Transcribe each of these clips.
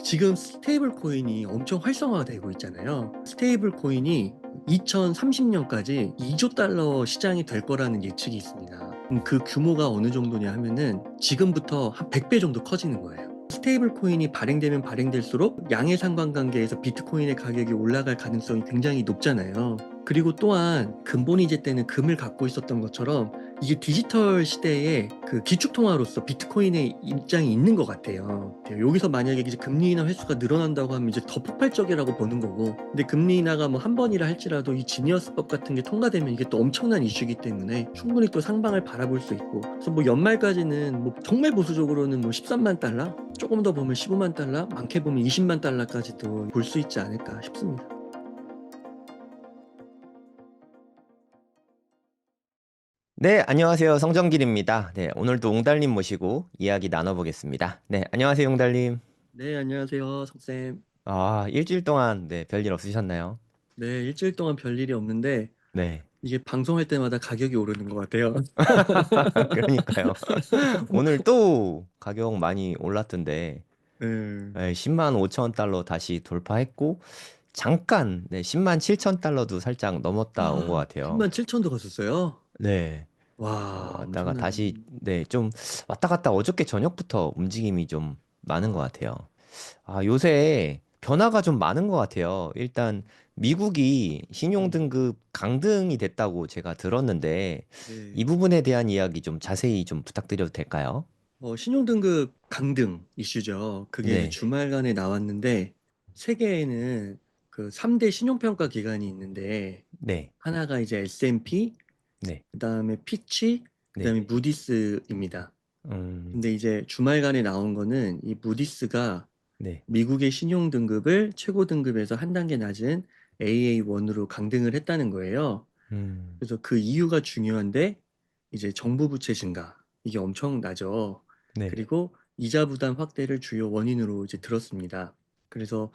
지금 스테이블 코인이 엄청 활성화되고 있잖아요. 스테이블 코인이 2030년까지 2조 달러 시장이 될 거라는 예측이 있습니다. 그 규모가 어느 정도냐 하면은 지금부터 한 100배 정도 커지는 거예요. 스테이블 코인이 발행되면 발행될수록 양의 상관관계에서 비트코인의 가격이 올라갈 가능성이 굉장히 높잖아요. 그리고 또한 근본이제 때는 금을 갖고 있었던 것처럼 이게 디지털 시대에 그 기축통화로서 비트코인의 입장이 있는 것 같아요. 여기서 만약에 이제 금리 인하 횟수가 늘어난다고 하면 이제 더 폭발적이라고 보는 거고, 근데 금리 인하가 뭐 한 번이라 할지라도 이 지니어스법 같은 게 통과되면 이게 또 엄청난 이슈이기 때문에 충분히 또 상방을 바라볼 수 있고, 그래서 뭐 연말까지는 뭐 정말 보수적으로는 뭐 13만 달러, 조금 더 보면 15만 달러, 많게 보면 20만 달러까지도 볼 수 있지 않을까 싶습니다. 네, 안녕하세요. 성정길입니다. 네, 오늘도 옹달님 모시고 이야기 나눠보겠습니다. 네, 안녕하세요, 옹달님. 네, 안녕하세요, 석쌤. 아, 일주일 동안 네, 별일 없으셨나요? 네, 일주일 동안 별일이 없는데 네, 이게 방송할 때마다 가격이 오르는 것 같아요. 그러니까요. 오늘 또 가격 많이 올랐던데, 네. 네, 10만 5천 달러 다시 돌파했고, 잠깐, 네, 10만 7천 달러도 살짝 넘었다 온 것 같아요. 10만 7천도 갔었어요? 네, 와, 왔다가 엄청나네. 다시, 네, 좀 왔다 갔다 어저께 저녁부터 움직임이 좀 많은 것 아, 같아요. 아, 요새 변화가 좀 많은 것 같아요. 일단 미국이 음, 신용등급 강등이 됐다고 제가 들었는데 이 네. 부분에 대한 이야기 좀 자세히 좀 부탁드려도 될까요? 신용등급 강등 이슈죠. 그게 이제 네, 주말간에 나왔는데, 세계에는 그 3대 신용평가 기관이 있는데, 네, 하나가 이제 S&P, 네, 그 다음에 피치, 그 네, 다음에 무디스입니다. 음, 근데 이제 주말간에 나온 거는 이 무디스가 네, 미국의 신용 등급을 최고 등급에서 한 단계 낮은 AA1으로 강등을 했다는 거예요. 음, 그래서 그 이유가 중요한데 이제 정부 부채 증가 이게 엄청나죠. 네, 그리고 이자 부담 확대를 주요 원인으로 이제 들었습니다. 그래서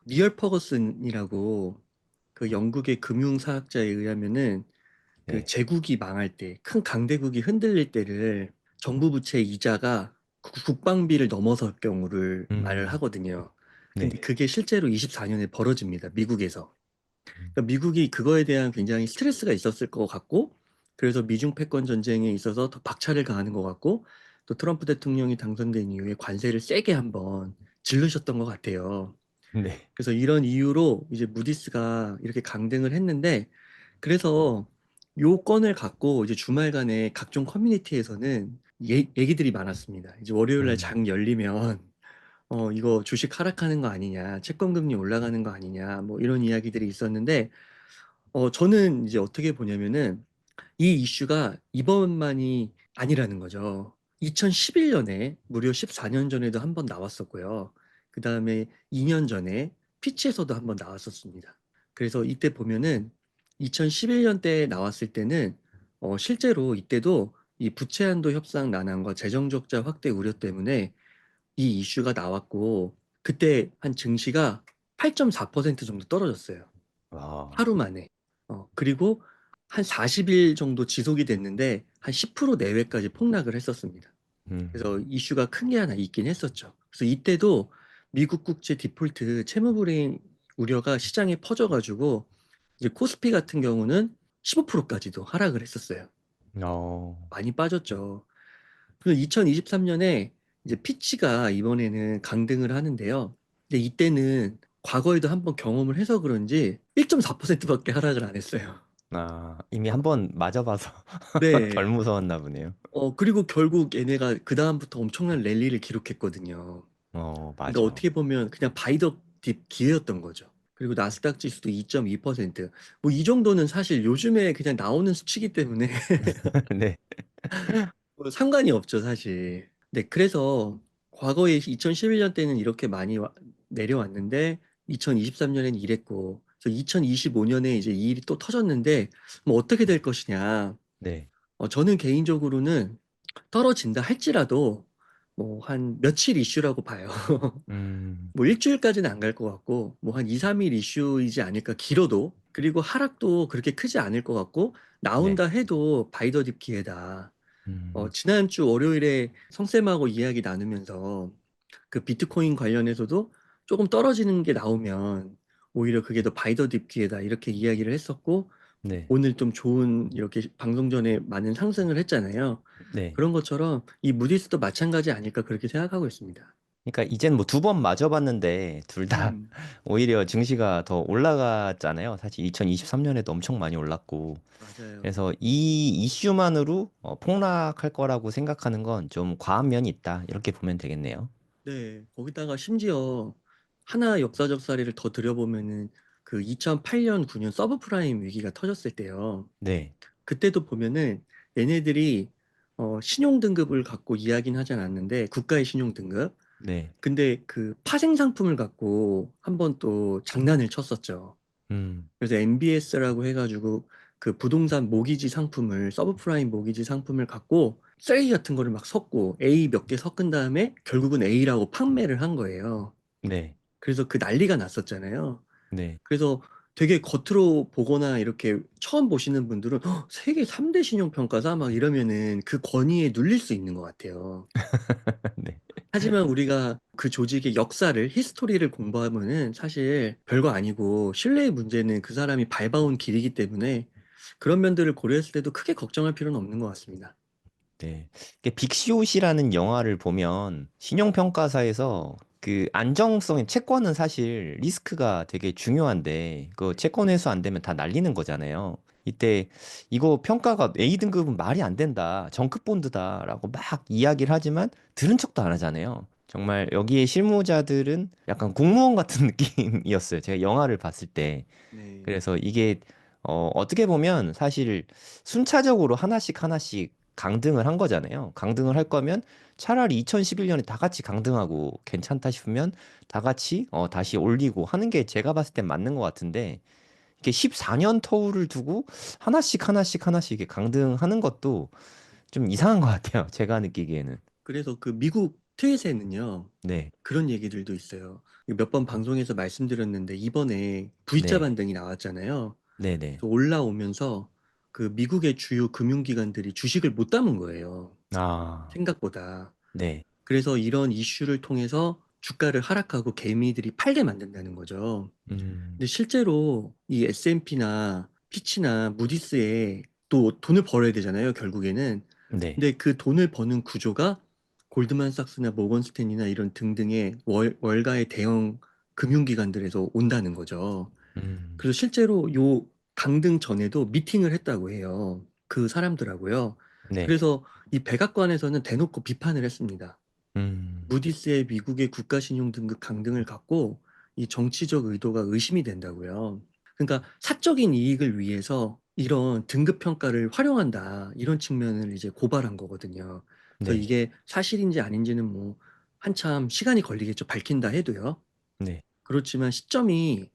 니얼 퍼거슨이라고 그 영국의 금융사학자에 의하면은 그 네, 제국이 망할 때, 큰 강대국이 흔들릴 때를 정부 부채 이자가 국방비를 넘어설 경우를 말을 음, 하거든요. 근데 네, 그게 실제로 24년에 벌어집니다. 미국에서. 음, 그러니까 미국이 그거에 대한 굉장히 스트레스가 있었을 것 같고, 그래서 미중 패권 전쟁에 있어서 더 박차를 가하는 것 같고, 또 트럼프 대통령이 당선된 이후에 관세를 세게 한번 질르셨던 것 같아요. 네, 그래서 이런 이유로 이제 무디스가 이렇게 강등을 했는데, 그래서 요 건을 갖고 이제 주말간에 각종 커뮤니티에서는 얘기들이 많았습니다. 이제 월요일 날 음, 장 열리면 이거 주식 하락하는 거 아니냐, 채권금리 올라가는 거 아니냐, 뭐 이런 이야기들이 있었는데, 저는 이제 어떻게 보냐면은 이 이슈가 이번만이 아니라는 거죠. 2011년에 무려 14년 전에도 한번 나왔었고요. 그 다음에 2년 전에 피치에서도 한번 나왔었습니다. 그래서 이때 보면은 2011년 때 나왔을 때는 실제로 이때도 이 부채 한도 협상 난항과 재정 적자 확대 우려 때문에 이 이슈가 나왔고, 그때 한 증시가 8.4% 정도 떨어졌어요. 와, 하루 만에. 그리고 한 40일 정도 지속이 됐는데 한 10% 내외까지 폭락을 했었습니다. 그래서 음, 이슈가 큰 게 하나 있긴 했었죠. 그래서 이때도 미국 국채 디폴트 채무 불이행 우려가 시장에 퍼져가지고 이제 코스피 같은 경우는 15%까지도 하락을 했었어요. 어, 많이 빠졌죠. 그리고 2023년에 이제 피치가 이번에는 강등을 하는데요. 근데 이때는 과거에도 한번 경험을 해서 그런지 1.4%밖에 하락을 안 했어요. 아, 이미 어, 한 번 맞아봐서 덜 네. 무서웠나 보네요. 그리고 결국 얘네가 그다음부터 엄청난 랠리를 기록했거든요. 그러니까 맞아. 어떻게 보면 그냥 바이더 딥 기회였던 거죠. 그리고 나스닥 지수도 2.2%. 뭐 이 정도는 사실 요즘에 그냥 나오는 수치기 때문에 네, 뭐 상관이 없죠, 사실. 네, 그래서 과거에 2011년 때는 이렇게 많이 내려왔는데 2023년에는 이랬고, 그래서 2025년에 이제 이 일이 또 터졌는데 뭐 어떻게 될 것이냐. 네, 저는 개인적으로는 떨어진다 할지라도 뭐 한 며칠 이슈라고 봐요. 음, 뭐 일주일까지는 안 갈 것 같고 뭐 한 2, 3일 이슈이지 않을까 길어도. 그리고 하락도 그렇게 크지 않을 것 같고, 네. 나온다 해도 바이더 딥 기회다. 음, 지난주 월요일에 성쌤하고 이야기 나누면서 그 비트코인 관련해서도 조금 떨어지는 게 나오면 오히려 그게 더 바이 더 딥 기회다 이렇게 이야기를 했었고 네. 오늘 좀 좋은 이렇게 방송 전에 많은 상승을 했잖아요. 네. 그런 것처럼 이 무디스도 마찬가지 아닐까 그렇게 생각하고 있습니다. 그러니까 이젠 뭐 두 번 맞아봤는데 둘 다 음, 오히려 증시가 더 올라갔잖아요. 사실 2023년에도 엄청 많이 올랐고. 맞아요. 그래서 이 이슈만으로 폭락할 거라고 생각하는 건 좀 과한 면이 있다. 이렇게 보면 되겠네요. 네, 거기다가 심지어 하나 역사적 사례를 더 들여보면은 그 2008년, 9년 서브프라임 위기가 터졌을 때요. 네. 그때도 보면은 얘네들이 신용 등급을 갖고 이야기는 하지 않았는데 국가의 신용 등급. 네. 근데 그 파생 상품을 갖고 한번 또 장난을 쳤었죠. 음. 그래서 MBS라고 해가지고 그 부동산 모기지 상품을 서브프라임 모기지 상품을 갖고 쓰레기 같은 거를 막 섞고 A 몇 개 섞은 다음에 결국은 A라고 판매를 한 거예요. 네. 그래서 그 난리가 났었잖아요. 네. 그래서 되게 겉으로 보거나 이렇게 처음 보시는 분들은 세계 3대 신용평가사 막 이러면은 그 권위에 눌릴 수 있는 것 같아요. 네. 하지만 우리가 그 조직의 역사를, 히스토리를 공부하면은 사실 별거 아니고 신뢰의 문제는 그 사람이 밟아온 길이기 때문에 그런 면들을 고려했을 때도 크게 걱정할 필요는 없는 것 같습니다. 네. 빅시옷이라는 영화를 보면 신용평가사에서 그 안정성의 채권은 사실 리스크가 되게 중요한데 그 채권 회수 안 되면 다 날리는 거잖아요. 이때 이거 평가가 A 등급은 말이 안 된다. 정급 본드다라고 막 이야기를 하지만 들은 척도 안 하잖아요. 정말 여기에 실무자들은 약간 공무원 같은 느낌이었어요. 제가 영화를 봤을 때. 네. 그래서 이게 어떻게 보면 사실 순차적으로 하나씩 하나씩 강등을 한 거잖아요. 강등을 할 거면 차라리 2011년에 다 같이 강등하고 괜찮다 싶으면 다 같이 다시 올리고 하는 게 제가 봤을 땐 맞는 것 같은데 이게 14년 터울을 두고 하나씩 하나씩 하나씩 이렇게 강등하는 것도 좀 이상한 것 같아요. 제가 느끼기에는. 그래서 그 미국 트윗에는요, 네, 그런 얘기들도 있어요. 몇 번 방송에서 말씀드렸는데 이번에 V자 네, 반등이 나왔잖아요. 네, 네. 그래서 올라오면서 그 미국의 주요 금융기관들이 주식을 못 담은 거예요. 아, 생각보다. 네, 그래서 이런 이슈를 통해서 주가를 하락하고 개미들이 팔게 만든다는 거죠. 음, 근데 실제로 이 S&P나 피치나 무디스에 또 돈을 벌어야 되잖아요, 결국에는. 네, 근데 그 돈을 버는 구조가 골드만삭스나 모건 스탠리나 이런 등등의 월가의 대형 금융기관들에서 온다는 거죠. 음, 그래서 실제로 요 강등 전에도 미팅을 했다고 해요. 그 사람들하고요. 네, 그래서 이 백악관에서는 대놓고 비판을 했습니다. 음, 무디스의 미국의 국가신용 등급 강등을 갖고 이 정치적 의도가 의심이 된다고요. 그러니까 사적인 이익을 위해서 이런 등급 평가를 활용한다. 이런 측면을 이제 고발한 거거든요. 그래서 네, 이게 사실인지 아닌지는 뭐 한참 시간이 걸리겠죠. 밝힌다 해도요. 네. 그렇지만 시점이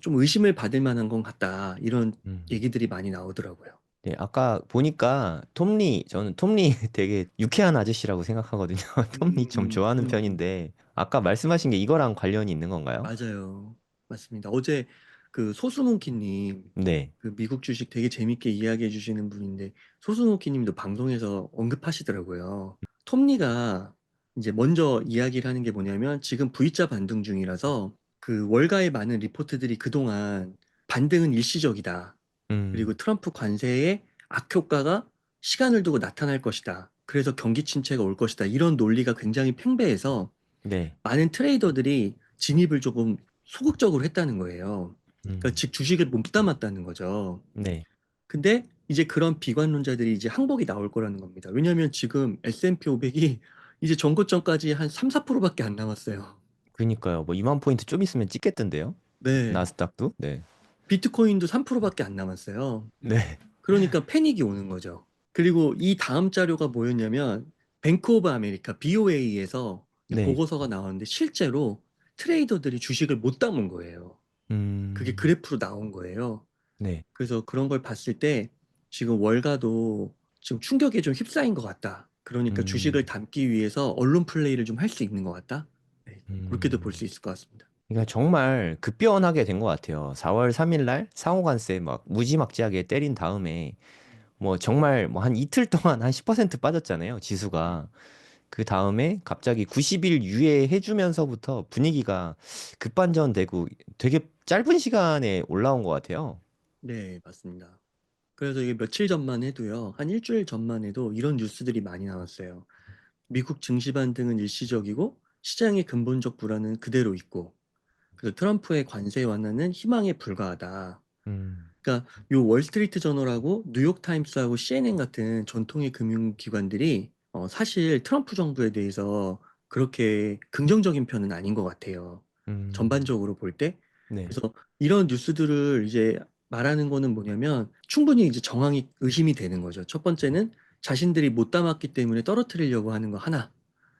좀 의심을 받을 만한 건 같다. 이런 음. 얘기들이 많이 나오더라고요. 네, 아까 보니까 저는 톰리 되게 유쾌한 아저씨라고 생각하거든요. 톰리 좀 좋아하는 음. 편인데, 아까 말씀하신 게 이거랑 관련이 있는 건가요? 맞아요. 맞습니다. 어제 그 소스모키님, 네, 그 미국 주식 되게 재밌게 이야기해 주시는 분인데, 소스모키님도 방송에서 언급하시더라고요. 톱니가 이제 먼저 이야기를 하는 게 뭐냐면, 지금 V자 반등 중이라서 그 월가의 많은 리포트들이 그동안 반등은 일시적이다. 음, 그리고 트럼프 관세의 악효과가 시간을 두고 나타날 것이다. 그래서 경기 침체가 올 것이다. 이런 논리가 굉장히 팽배해서 네, 많은 트레이더들이 진입을 조금 소극적으로 했다는 거예요. 그러니까 음, 즉 주식을 못 담았다는 거죠. 네, 근데 이제 그런 비관론자들이 이제 항복이 나올 거라는 겁니다. 왜냐하면 지금 S&P 500이 이제 전고점까지 한 3, 4%밖에 안 남았어요. 그니까요. 뭐 2만 포인트 좀 있으면 찍겠던데요? 네. 나스닥도? 네, 비트코인도 3%밖에 안 남았어요. 네, 그러니까 패닉이 오는 거죠. 그리고 이 다음 자료가 뭐였냐면 뱅크 오브 아메리카 BOA에서 네, 보고서가 나왔는데 실제로 트레이더들이 주식을 못 담은 거예요. 그게 음, 그래프로 나온 거예요. 네, 그래서 그런 걸 봤을 때 지금 월가도 지금 충격에 좀 휩싸인 것 같다. 그러니까 주식을 음, 담기 위해서 언론 플레이를 좀 할 수 있는 것 같다. 네, 그렇게도 볼 음. 수 있을 것 같습니다. 그러니까 정말 급변하게 된 것 같아요. 4월 3일 날 상호관세 막 무지막지하게 때린 다음에 뭐 정말 뭐 한 이틀 동안 한 10% 빠졌잖아요, 지수가. 그다음에 갑자기 90일 유예해 주면서부터 분위기가 급반전되고 되게 짧은 시간에 올라온 것 같아요. 네, 맞습니다. 그래서 이게 며칠 전만 해도요, 한 일주일 전만 해도 이런 뉴스들이 많이 나왔어요. 미국 증시 반등은 일시적이고 시장의 근본적 불안은 그대로 있고, 그래서 트럼프의 관세 완화는 희망에 불과하다. 음. 그러니까 요 월스트리트 저널하고 뉴욕 타임스하고 CNN 같은 전통의 금융기관들이 사실 트럼프 정부에 대해서 그렇게 긍정적인 편은 아닌 것 같아요. 음. 전반적으로 볼 때. 네. 그래서 이런 뉴스들을 이제 말하는 거는 뭐냐면 충분히 이제 정황이 의심이 되는 거죠. 첫 번째는 자신들이 못 담았기 때문에 떨어뜨리려고 하는 거 하나.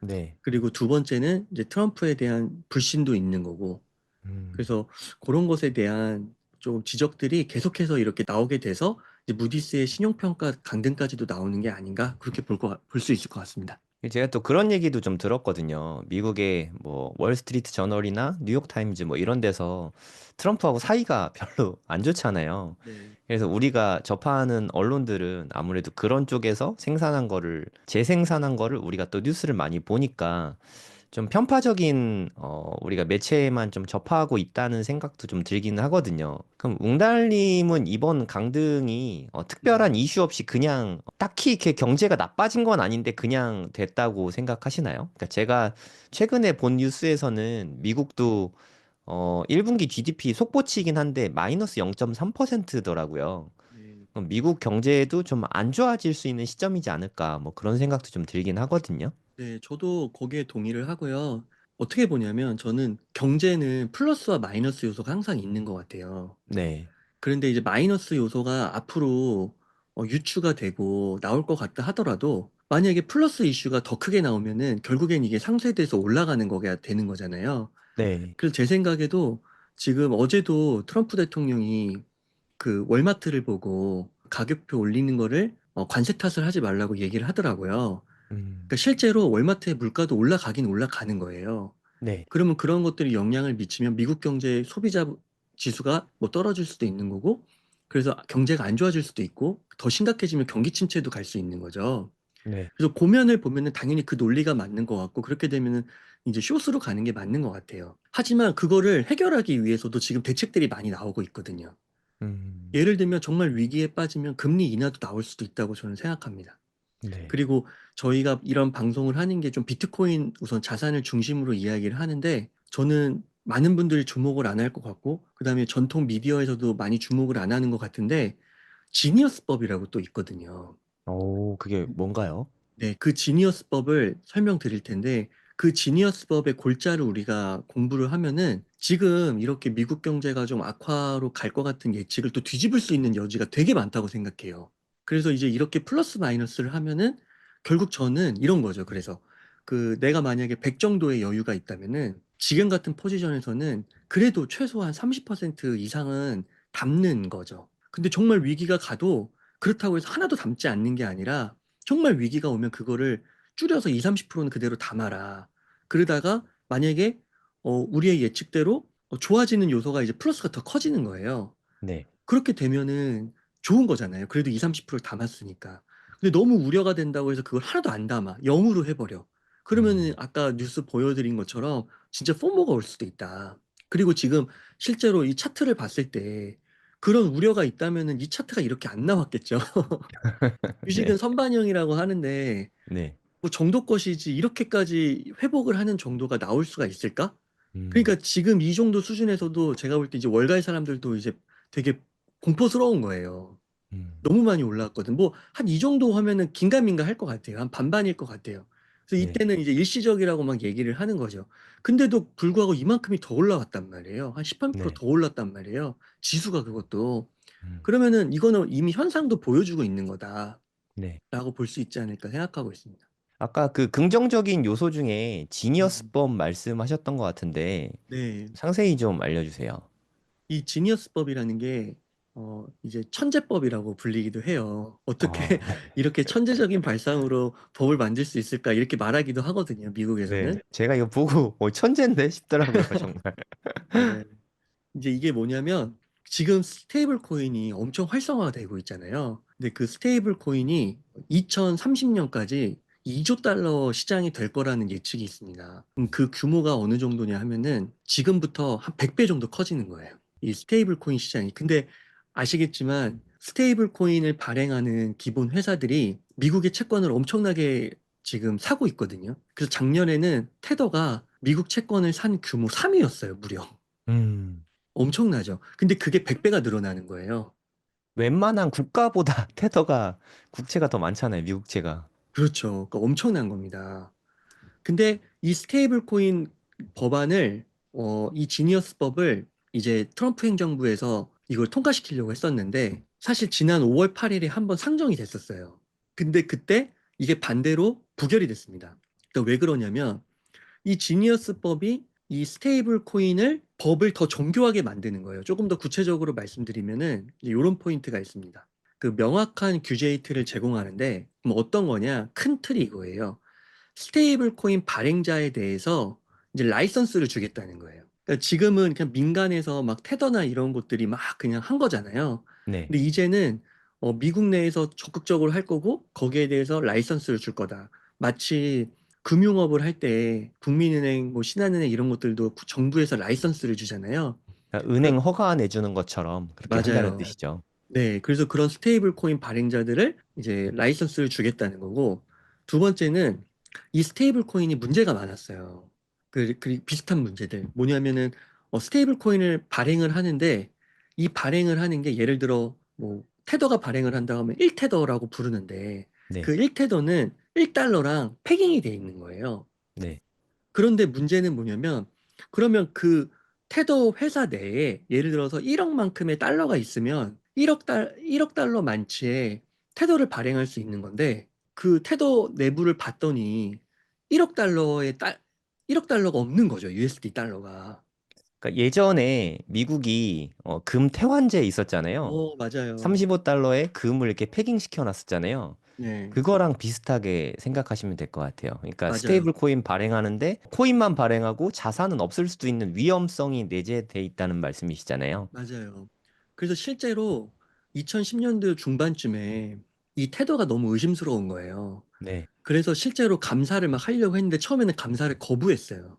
네. 그리고 두 번째는 이제 트럼프에 대한 불신도 있는 거고. 음. 그래서 그런 것에 대한 좀 지적들이 계속해서 이렇게 나오게 돼서 이제 무디스의 신용평가 강등까지도 나오는 게 아닌가 그렇게 볼 수 있을 것 같습니다. 제가 또 그런 얘기도 좀 들었거든요. 미국의 뭐 월스트리트 저널이나 뉴욕 타임즈 뭐 이런 데서 트럼프하고 사이가 별로 안 좋잖아요. 네. 그래서 우리가 접하는 언론들은 아무래도 그런 쪽에서 생산한 거를 재생산한 거를 우리가 또 뉴스를 많이 보니까 좀 편파적인 우리가 매체에만 좀 접하고 있다는 생각도 좀 들기는 하거든요. 그럼 웅달님은 이번 강등이 특별한 음. 이슈 없이 그냥 딱히 이렇게 경제가 나빠진 건 아닌데 그냥 됐다고 생각하시나요? 그러니까 제가 최근에 본 뉴스에서는 미국도 1분기 GDP 속보치긴 한데 마이너스 0.3%더라고요. 네. 그럼 미국 경제도 좀 안 좋아질 수 있는 시점이지 않을까 뭐 그런 생각도 좀 들긴 하거든요. 네, 저도 거기에 동의를 하고요. 어떻게 보냐면 저는 경제는 플러스와 마이너스 요소가 항상 있는 것 같아요. 네. 그런데 이제 마이너스 요소가 앞으로 유추가 되고 나올 것 같다 하더라도 만약에 플러스 이슈가 더 크게 나오면은 결국엔 이게 상쇄돼서 올라가는 거가 되는 거잖아요. 네. 그래서 제 생각에도 지금 어제도 트럼프 대통령이 그 월마트를 보고 가격표 올리는 거를 관세 탓을 하지 말라고 얘기를 하더라고요. 그러니까 음. 실제로 월마트의 물가도 올라가긴 올라가는 거예요. 네. 그러면 그런 것들이 영향을 미치면 미국 경제 소비자 지수가 뭐 떨어질 수도 있는 거고, 그래서 경제가 안 좋아질 수도 있고, 더 심각해지면 경기 침체도 갈 수 있는 거죠. 네. 그래서 고면을 보면은 당연히 그 논리가 맞는 것 같고, 그렇게 되면은 이제 쇼스로 가는 게 맞는 것 같아요. 하지만 그거를 해결하기 위해서도 지금 대책들이 많이 나오고 있거든요. 음. 예를 들면 정말 위기에 빠지면 금리 인하도 나올 수도 있다고 저는 생각합니다. 네. 그리고 저희가 이런 방송을 하는 게 좀 비트코인 우선 자산을 중심으로 이야기를 하는데 저는 많은 분들이 주목을 안 할 것 같고 그다음에 전통 미디어에서도 많이 주목을 안 하는 것 같은데 지니어스법이라고 또 있거든요. 오, 그게 뭔가요? 네, 그 지니어스법을 설명드릴 텐데 그 지니어스법의 골자를 우리가 공부를 하면은 지금 이렇게 미국 경제가 좀 악화로 갈 것 같은 예측을 또 뒤집을 수 있는 여지가 되게 많다고 생각해요. 그래서 이제 이렇게 플러스 마이너스를 하면은 결국 저는 이런 거죠. 그래서 그 내가 만약에 100 정도의 여유가 있다면은 지금 같은 포지션에서는 그래도 최소한 30% 이상은 담는 거죠. 근데 정말 위기가 가도 그렇다고 해서 하나도 담지 않는 게 아니라 정말 위기가 오면 그거를 줄여서 2, 30%는 그대로 담아라. 그러다가 만약에 우리의 예측대로 좋아지는 요소가 이제 플러스가 더 커지는 거예요. 네. 그렇게 되면은 좋은 거잖아요. 그래도 2, 30%를 담았으니까. 근데 너무 우려가 된다고 해서 그걸 하나도 안 담아. 0으로 해버려. 그러면은 음. 아까 뉴스 보여드린 것처럼 진짜 포모가 올 수도 있다. 그리고 지금 실제로 이 차트를 봤을 때 그런 우려가 있다면은 이 차트가 이렇게 안 나왔겠죠. 주식은 네. 선반영이라고 하는데 네. 뭐 정도 것이지 이렇게까지 회복을 하는 정도가 나올 수가 있을까? 음. 그러니까 지금 이 정도 수준에서도 제가 볼 때 이제 월가의 사람들도 이제 되게 공포스러운 거예요. 음. 너무 많이 올라왔거든. 뭐 한 이 정도 하면은 긴가민가 할 것 같아요. 한 반반일 것 같아요. 그래서 네. 이때는 이제 일시적이라고 막 얘기를 하는 거죠. 근데도 불구하고 이만큼이 더 올라왔단 말이에요. 한 13%더 네. 올랐단 말이에요. 지수가 그것도. 음. 그러면은 이거는 이미 현상도 보여주고 있는 거다라고 네. 볼 수 있지 않을까 생각하고 있습니다. 아까 그 긍정적인 요소 중에 음. 지니어스법 말씀하셨던 것 같은데 네. 상세히 좀 알려주세요. 이 지니어스법이라는 게 이제 천재법이라고 불리기도 해요. 어떻게 아, 이렇게 천재적인 발상으로 법을 만들 수 있을까 이렇게 말하기도 하거든요, 네. 미국에서는. 제가 이거 보고 천재인데 싶더라고요, 정말. 네. 이제 이게 뭐냐면 지금 스테이블 코인이 엄청 활성화되고 있잖아요. 근데 그 스테이블 코인이 2030년까지 2조 달러 시장이 될 거라는 예측이 있습니다. 그 규모가 어느 정도냐 하면은 지금부터 한 100배 정도 커지는 거예요. 이 스테이블 코인 시장이. 근데 아시겠지만 스테이블 코인을 발행하는 기본 회사들이 미국의 채권을 엄청나게 지금 사고 있거든요. 그래서 작년에는 테더가 미국 채권을 산 규모 3위였어요, 무려. 음. 엄청나죠. 근데 그게 100배가 늘어나는 거예요. 웬만한 국가보다 테더가 국채가 더 많잖아요, 미국채가. 그렇죠. 그러니까 엄청난 겁니다. 근데 이 스테이블 코인 법안을 이 지니어스법을 이제 트럼프 행정부에서 이걸 통과시키려고 했었는데 사실 지난 5월 8일에 한번 상정이 됐었어요. 근데 그때 이게 반대로 부결이 됐습니다. 그러니까 왜 그러냐면 이 지니어스법이 이 스테이블 코인을 법을 더 정교하게 만드는 거예요. 조금 더 구체적으로 말씀드리면은 이런 포인트가 있습니다. 그 명확한 규제의 틀을 제공하는데 그럼 어떤 거냐? 큰 틀이 이거예요. 스테이블 코인 발행자에 대해서 이제 라이선스를 주겠다는 거예요. 그러니까 지금은 그냥 민간에서 막 테더나 이런 것들이 막 그냥 한 거잖아요. 네. 근데 이제는 미국 내에서 적극적으로 할 거고 거기에 대해서 라이선스를 줄 거다. 마치 금융업을 할 때 국민은행, 뭐 신한은행 이런 것들도 정부에서 라이선스를 주잖아요. 그러니까 은행 그러- 허가 내주는 것처럼 그렇게 한다는 맞아요. 뜻이죠. 네, 그래서 그런 스테이블 코인 발행자들을 이제 라이선스를 주겠다는 거고, 두 번째는 이 스테이블 코인이 문제가 많았어요. 비슷한 문제들. 뭐냐면은, 스테이블 코인을 발행을 하는데, 이 발행을 하는 게 예를 들어, 뭐, 테더가 발행을 한다 하면 1테더라고 부르는데, 네. 그 1테더는 1달러랑 패깅이 돼 있는 거예요. 네. 그런데 문제는 뭐냐면, 그러면 그 테더 회사 내에 예를 들어서 1억만큼의 달러가 있으면 1억 달러 만치의 테더를 발행할 수 있는 건데, 그 테더 내부를 봤더니 1억 달러의 1억 달러가 없는 거죠. USD 달러가. 그러니까 예전에 미국이 금 태환제 있었잖아요. 맞아요. 35달러에 금을 이렇게 패깅 시켜 놨었잖아요. 네, 그거랑 비슷하게 생각하시면 될 것 같아요. 그러니까 맞아요. 스테이블 코인 발행하는데 코인만 발행하고 자산은 없을 수도 있는 위험성이 내재돼 있다는 말씀이시잖아요. 맞아요. 그래서 실제로 2010년도 중반쯤에 이 테더가 너무 의심스러운 거예요. 네. 그래서 실제로 감사를 막 하려고 했는데 처음에는 감사를 거부했어요.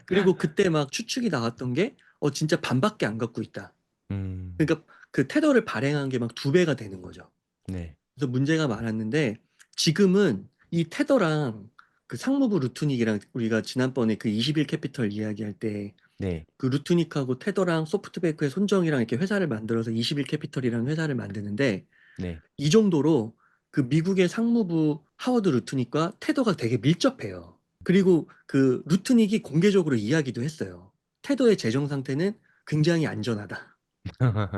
그리고 그때 막 추측이 나왔던 게, 진짜 반밖에 안 갖고 있다. 음. 그러니까 그 테더를 발행한 게 막 2배가 되는 거죠. 네. 그래서 문제가 많았는데, 지금은 이 테더랑 그 상무부 루트닉이랑 우리가 지난번에 그 21 캐피털 이야기할 때 네. 그 루트닉하고 테더랑 소프트뱅크의 손정이랑 이렇게 회사를 만들어서 21 캐피털이라는 회사를 만드는데 네. 이 정도로 그 미국의 상무부 하워드 루트닉과 테더가 되게 밀접해요. 그리고 그 루트닉이 공개적으로 이야기도 했어요. 테더의 재정 상태는 굉장히 안전하다.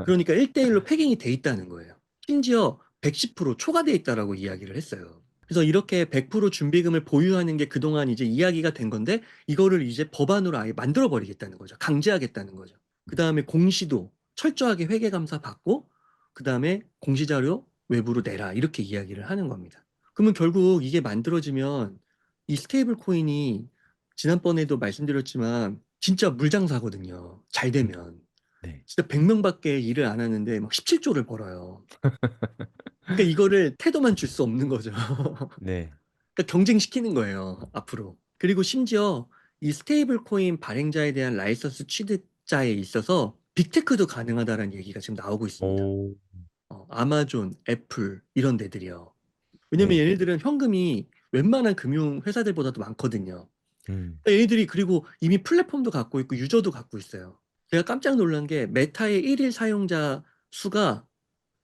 그러니까 1대1로 패깅이 돼 있다는 거예요. 심지어 110% 초과돼 있다라고 이야기를 했어요. 그래서 이렇게 100% 준비금을 보유하는 게 그동안 이제 이야기가 된 건데 이거를 이제 법안으로 아예 만들어 버리겠다는 거죠. 강제하겠다는 거죠. 그다음에 공시도 철저하게 회계 감사 받고 그다음에 공시자료 외부로 내라 이렇게 이야기를 하는 겁니다. 그러면 결국 이게 만들어지면 이 스테이블 코인이 지난번에도 말씀드렸지만 진짜 물장사거든요. 잘 되면. 네. 진짜 100명밖에 일을 안 하는데 막 17조를 벌어요. 그러니까 이거를 태도만 줄 수 없는 거죠. 네. 그러니까 경쟁시키는 거예요, 앞으로. 그리고 심지어 이 스테이블 코인 발행자에 대한 라이선스 취득자에 있어서 빅테크도 가능하다는 얘기가 지금 나오고 있습니다. 오. 아마존, 애플 이런 데들이요. 왜냐면 네. 얘네들은 현금이 웬만한 금융 회사들보다도 많거든요. 음. 그러니까 얘네들이 그리고 이미 플랫폼도 갖고 있고 유저도 갖고 있어요. 제가 깜짝 놀란 게 메타의 1일 사용자 수가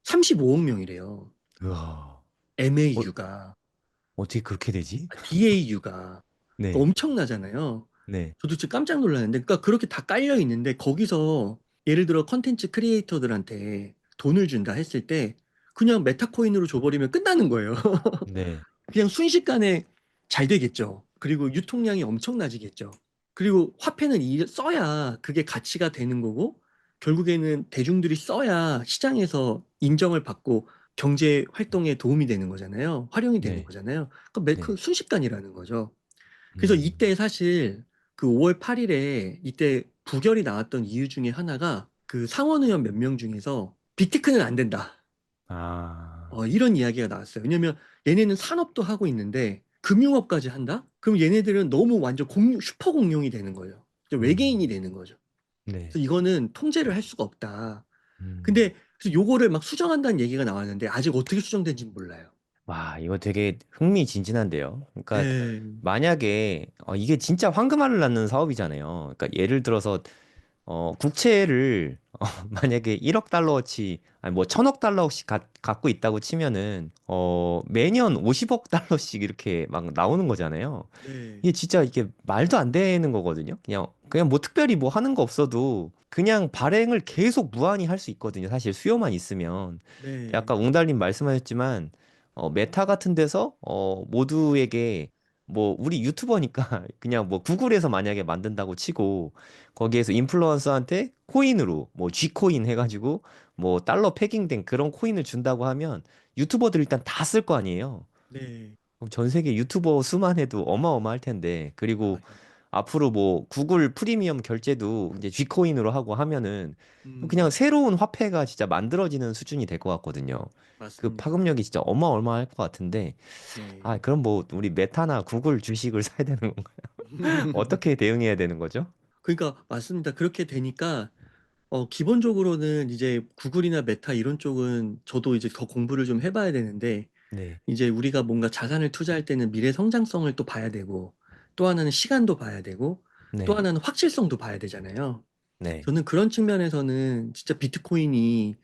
35억 명이래요. 우와. 어, MAU가, 어떻게 그렇게 되지? DAU가. 네. 엄청나잖아요. 네. 저도 진짜 깜짝 놀랐는데, 그러니까 그렇게 다 깔려 있는데, 거기서 예를 들어 컨텐츠 크리에이터들한테 돈을 준다 했을 때, 그냥 메타코인으로 줘버리면 끝나는 거예요. 네. 그냥 순식간에 잘 되겠죠. 그리고 유통량이 엄청나지겠죠. 그리고 화폐는 써야 그게 가치가 되는 거고, 결국에는 대중들이 써야 시장에서 인정을 받고 경제 활동에 도움이 되는 거잖아요. 활용이 되는 네. 거잖아요. 네. 순식간이라는 거죠. 그래서 음. 이때 사실 그 5월 8일에 이때 부결이 나왔던 이유 중에 하나가 그 상원 의원 몇 명 중에서 빅테크는 안 된다. 아. 이런 이야기가 나왔어요. 왜냐면 얘네는 산업도 하고 있는데 금융업까지 한다? 그럼 얘네들은 너무 완전 슈퍼 공룡이 되는 거예요. 외계인이 음, 되는 거죠. 네. 그래서 이거는 통제를 할 수가 없다. 음. 근데 그래서 요거를 막 수정한다는 얘기가 나왔는데 아직 어떻게 수정된지는 몰라요. 와, 이거 되게 흥미진진한데요. 그러니까 네, 만약에 이게 진짜 황금알을 낳는 사업이잖아요. 그러니까 예를 들어서 국채를 만약에 1억 달러어치 아니 뭐 1000억 달러씩 갖고 있다고 치면은 매년 50억 달러씩 이렇게 막 나오는 거잖아요. 네, 이게 진짜 이게 말도 안 되는 거거든요. 그냥 뭐 특별히 뭐 하는 거 없어도 그냥 발행을 계속 무한히 할 수 있거든요. 사실 수요만 있으면. 네, 아까 웅달님 말씀하셨지만 메타 같은 데서 모두에게 뭐 우리 유튜버니까 그냥 뭐 구글에서 만약에 만든다고 치고 거기에서 인플루언서한테 코인으로 뭐 G코인 해가지고 뭐 달러 패깅된 그런 코인을 준다고 하면 유튜버들 일단 다 쓸 거 아니에요. 네. 그럼 전 세계 유튜버 수만 해도 어마어마할 텐데 그리고 맞아요. 앞으로 뭐 구글 프리미엄 결제도 이제 G코인으로 하고 하면은 그냥 음, 새로운 화폐가 진짜 만들어지는 수준이 될 것 같거든요. 그 맞습니다. 파급력이 진짜 어마어마할 것 같은데 네. 그럼 뭐 우리 메타나 구글 주식을 사야 되는 건가요? 어떻게 대응해야 되는 거죠? 그러니까 맞습니다. 그렇게 되니까 기본적으로는 이제 구글이나 메타 이런 쪽은 저도 이제 더 공부를 좀 해봐야 되는데 네, 이제 우리가 뭔가 자산을 투자할 때는 미래 성장성을 또 봐야 되고 또 하나는 시간도 봐야 되고 또 네, 하나는 확실성도 봐야 되잖아요. 네. 저는 그런 측면에서는 진짜 비트코인이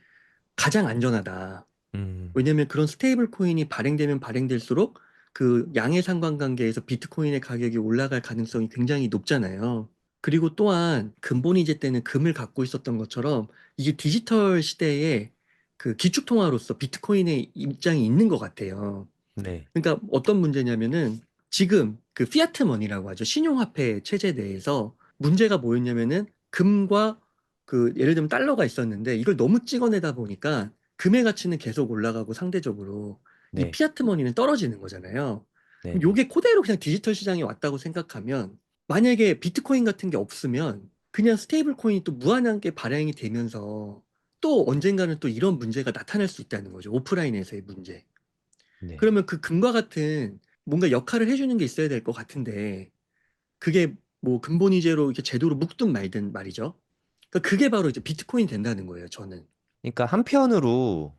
가장 안전하다. 음, 왜냐면 그런 스테이블 코인이 발행되면 발행될수록 그 양의 상관관계에서 비트코인의 가격이 올라갈 가능성이 굉장히 높잖아요. 그리고 또한 근본이제 때는 금을 갖고 있었던 것처럼 이게 디지털 시대에 그 기축통화로서 비트코인의 입장이 있는 것 같아요. 네, 그러니까 어떤 문제냐면은 지금 그 피아트 머니라고 하죠. 신용화폐 체제 내에서 문제가 뭐였냐면은 금과 그 예를 들면 달러가 있었는데 이걸 너무 찍어내다 보니까 금의 가치는 계속 올라가고 상대적으로 이 네, 피아트 머니는 떨어지는 거잖아요. 네, 그럼 네, 요게 그대로 그냥 디지털 시장에 왔다고 생각하면 만약에 비트코인 같은 게 없으면 그냥 스테이블 코인이 또 무한하게 발행이 되면서 또 언젠가는 또 이런 문제가 나타날 수 있다는 거죠. 오프라인에서의 문제. 네. 그러면 그 금과 같은 뭔가 역할을 해주는 게 있어야 될 것 같은데 그게 뭐 근본이제로 이렇게 제도로 묶든 말든 말이죠. 그러니까 그게 바로 이제 비트코인 된다는 거예요, 저는. 그러니까 한편으로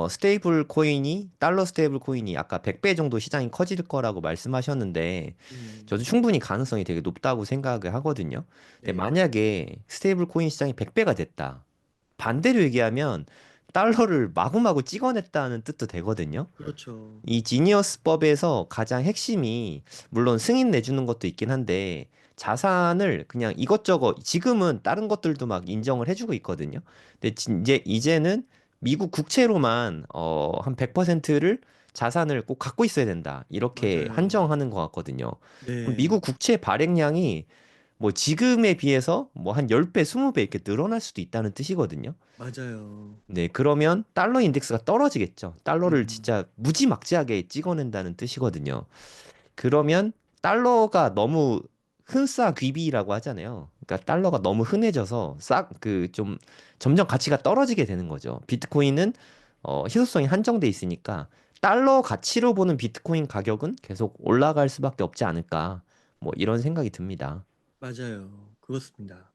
스테이블 코인이 달러 스테이블 코인이 아까 100배 정도 시장이 커질 거라고 말씀하셨는데 저도 음, 충분히 가능성이 되게 높다고 생각을 하거든요. 근데 네, 만약에 스테이블 코인 시장이 100배가 됐다. 반대로 얘기하면 달러를 마구마구 찍어냈다는 뜻도 되거든요. 그렇죠. 이 지니어스법에서 가장 핵심이 물론 승인 내주는 것도 있긴 한데 자산을 그냥 이것저것 지금은 다른 것들도 막 인정을 해주고 있거든요. 근데 이제는 미국 국채로만 한 100%를 자산을 꼭 갖고 있어야 된다. 이렇게 맞아요. 한정하는 것 같거든요. 그럼 네, 미국 국채 발행량이 뭐 지금에 비해서 뭐 한 10배, 20배 이렇게 늘어날 수도 있다는 뜻이거든요. 맞아요. 네, 그러면 달러 인덱스가 떨어지겠죠. 달러를 음, 진짜 무지막지하게 찍어낸다는 뜻이거든요. 그러면 달러가 너무 흔싸귀비라고 하잖아요. 그러니까 달러가 너무 흔해져서 좀 점점 가치가 떨어지게 되는 거죠. 비트코인은 희소성이 한정돼 있으니까 달러 가치로 보는 비트코인 가격은 계속 올라갈 수밖에 없지 않을까. 뭐 이런 생각이 듭니다. 맞아요. 그렇습니다.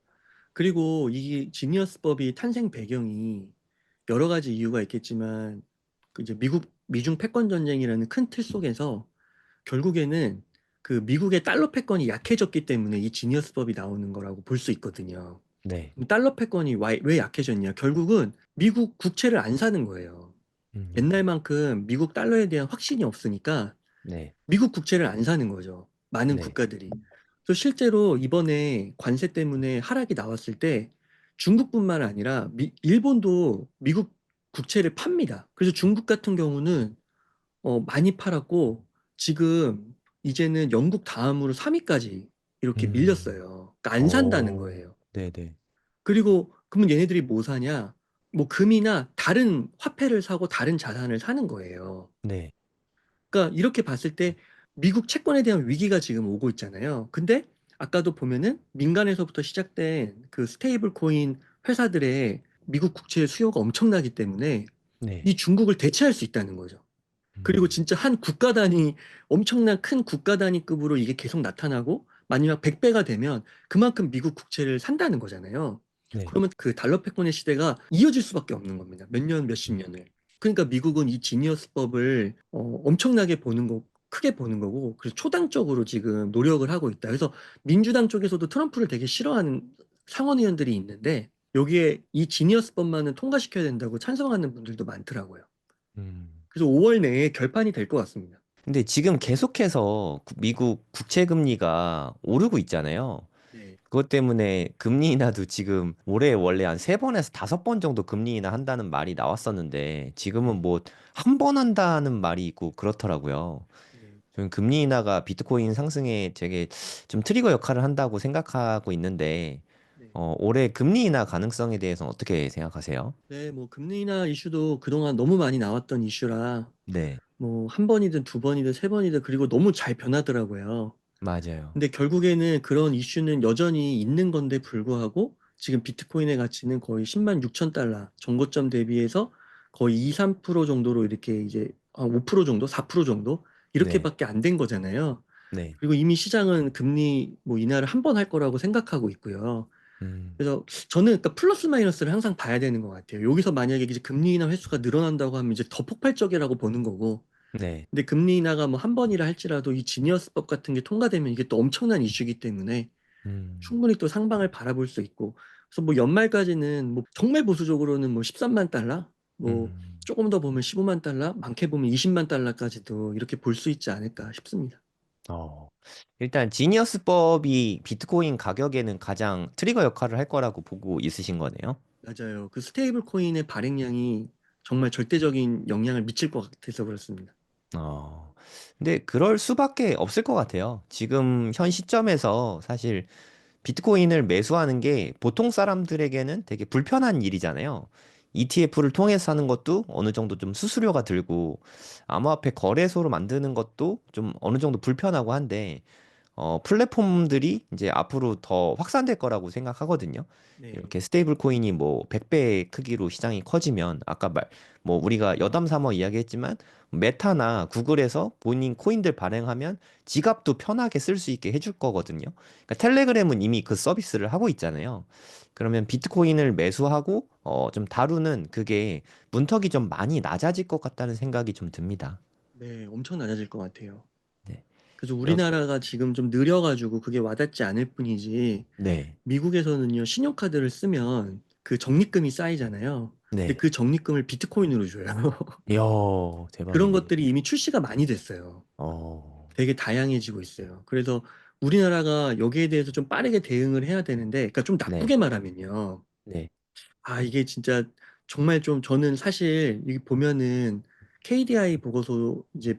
그리고 이 지니어스법이 탄생 배경이 여러 가지 이유가 있겠지만 그 이제 미중 패권 전쟁이라는 큰 틀 속에서 결국에는 그 미국의 달러 패권이 약해졌기 때문에 이 지니어스법이 나오는 거라고 볼 수 있거든요. 네. 달러 패권이 왜 약해졌냐? 결국은 미국 국채를 안 사는 거예요. 음, 옛날만큼 미국 달러에 대한 확신이 없으니까 네. 미국 국채를 안 사는 거죠. 많은 네. 국가들이. 그래서 실제로 이번에 관세 때문에 하락이 나왔을 때 중국뿐만 아니라 일본도 미국 국채를 팝니다. 그래서 중국 같은 경우는 많이 팔았고 지금 이제는 영국 다음으로 3위까지 이렇게 음, 밀렸어요. 그러니까 안 산다는 거예요. 네네. 그리고 그러면 얘네들이 뭐 사냐? 뭐 금이나 다른 화폐를 사고 다른 자산을 사는 거예요. 네. 그러니까 이렇게 봤을 때 미국 채권에 대한 위기가 지금 오고 있잖아요. 근데 아까도 보면은 민간에서부터 시작된 그 스테이블 코인 회사들의 미국 국채 수요가 엄청나기 때문에 네. 이 중국을 대체할 수 있다는 거죠. 그리고 음. 진짜 한 국가 단위, 엄청난 큰 국가 단위급으로 이게 계속 나타나고 만약 100배가 되면 그만큼 미국 국채를 산다는 거잖아요. 네. 그러면 그 달러 패권의 시대가 이어질 수밖에 없는 겁니다. 몇 년, 몇십 음. 년을. 그러니까 미국은 이 지니어스법을 엄청나게 보는 거, 크게 보는 거고, 그래서 초당적으로 지금 노력을 하고 있다. 그래서 민주당 쪽에서도 트럼프를 되게 싫어하는 상원 의원들이 있는데, 여기에 이 지니어스법만은 통과시켜야 된다고 찬성하는 분들도 많더라고요. 음. 그래서 5월 내에 결판이 될 것 같습니다. 근데 지금 계속해서 미국 국채 금리가 오르고 있잖아요. 네. 그것 때문에 금리 인하도 지금 올해 원래 한 세 번에서 다섯 번 정도 금리 인하 한다는 말이 나왔었는데 지금은 네. 뭐 한 번 한다는 말이 있고 그렇더라고요. 네. 저는 금리 인하가 비트코인 상승에 되게 좀 트리거 역할을 한다고 생각하고 있는데 네. 올해 금리 인하 가능성에 대해서는 어떻게 생각하세요? 네, 뭐 금리 인하 이슈도 그동안 너무 많이 나왔던 이슈라 네, 뭐 한 번이든 두 번이든 세 번이든 그리고 너무 잘 변하더라고요. 맞아요. 근데 결국에는 그런 이슈는 여전히 있는 건데 불구하고 지금 비트코인의 가치는 거의 10만 6천 달러 정고점 대비해서 거의 2, 3% 정도로 이렇게 이제 5% 정도, 4% 정도 네, 이렇게밖에 안 된 거잖아요. 네, 그리고 이미 시장은 금리 뭐 인하를 한 번 할 거라고 생각하고 있고요. 음, 그래서 저는 그러니까 플러스 마이너스를 항상 봐야 되는 것 같아요. 여기서 만약에 이제 금리 인하 횟수가 늘어난다고 하면 이제 더 폭발적이라고 보는 거고. 네, 근데 금리 인하가 뭐 한 번이라 할지라도 이 지니어스법 같은 게 통과되면 이게 또 엄청난 이슈이기 때문에 음, 충분히 또 상방을 바라볼 수 있고. 그래서 뭐 연말까지는 뭐 정말 보수적으로는 뭐 13만 달러, 뭐 음. 조금 더 보면 15만 달러, 많게 보면 20만 달러까지도 이렇게 볼 수 있지 않을까 싶습니다. 어, 일단 지니어스법이 비트코인 가격에는 가장 트리거 역할을 할 거라고 보고 있으신 거네요. 맞아요. 그 스테이블 코인의 발행량이 정말 절대적인 영향을 미칠 것 같아서 그렇습니다. 어, 근데 그럴 수밖에 없을 것 같아요. 지금 현 시점에서 사실 비트코인을 매수하는 게 보통 사람들에게는 되게 불편한 일이잖아요. ETF를 통해서 하는 것도 어느 정도 좀 수수료가 들고, 암호화폐 거래소로 만드는 것도 좀 어느 정도 불편하고 한데, 플랫폼들이 이제 앞으로 더 확산될 거라고 생각하거든요. 네. 이렇게 스테이블 코인이 뭐 100배 크기로 시장이 커지면 아까 뭐 우리가 여담삼아 이야기했지만 메타나 구글에서 본인 코인들 발행하면 지갑도 편하게 쓸 수 있게 해줄 거거든요. 그러니까 텔레그램은 이미 그 서비스를 하고 있잖아요. 그러면 비트코인을 매수하고 좀 다루는 그게 문턱이 좀 많이 낮아질 것 같다는 생각이 좀 듭니다. 네, 엄청 낮아질 것 같아요. 네. 그래서 여- 우리나라가 지금 좀 느려가지고 그게 와닿지 않을 뿐이지, 네. 미국에서는요, 신용카드를 쓰면 그 적립금이 쌓이잖아요. 근데 네. 그 적립금을 비트코인으로 줘요. 이야, 그런 대박이네. 것들이 이미 출시가 많이 됐어요. 어, 되게 다양해지고 있어요. 그래서 우리나라가 여기에 대해서 좀 빠르게 대응을 해야 되는데, 그러니까 좀 네, 나쁘게 말하면요. 네, 이게 진짜 정말 좀 저는 사실 이 보면은 KDI 보고서 이제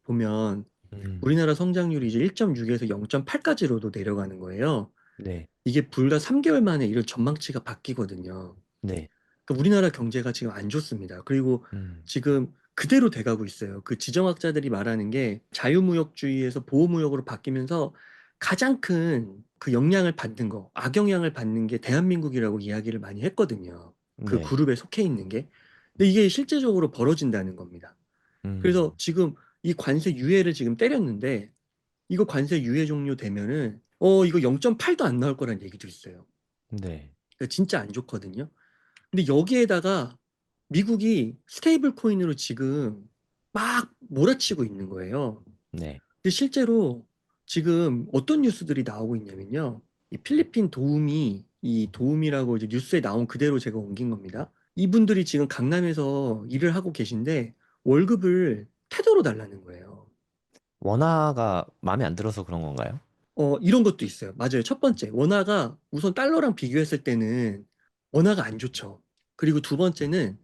보면 음, 우리나라 성장률이 이제 1.6에서 0.8까지로도 내려가는 거예요. 네, 이게 불과 3개월 만에 이런 전망치가 바뀌거든요. 네, 그러니까 우리나라 경제가 지금 안 좋습니다. 그리고 음, 지금 그대로 돼가고 있어요. 그 지정학자들이 말하는 게 자유무역주의에서 보호무역으로 바뀌면서 가장 큰 그 영향을 받는 거, 악영향을 받는 게 대한민국이라고 이야기를 많이 했거든요. 그 네, 그룹에 속해 있는 게. 근데 이게 실제적으로 벌어진다는 겁니다. 그래서 음, 지금 이 관세 유예를 지금 때렸는데 이거 관세 유예 종료되면은 이거 0.8도 안 나올 거란 얘기도 있어요. 네, 그러니까 진짜 안 좋거든요. 근데 여기에다가 미국이 스테이블 코인으로 지금 막 몰아치고 있는 거예요. 네, 근데 실제로 지금 어떤 뉴스들이 나오고 있냐면요. 이 필리핀 도우미, 이 도우미라고 이제 뉴스에 나온 그대로 제가 옮긴 겁니다. 이분들이 지금 강남에서 일을 하고 계신데 월급을 테더로 달라는 거예요. 원화가 마음에 안 들어서 그런 건가요? 이런 것도 있어요. 맞아요. 첫 번째, 원화가 우선 달러랑 비교했을 때는 원화가 안 좋죠. 그리고 두 번째는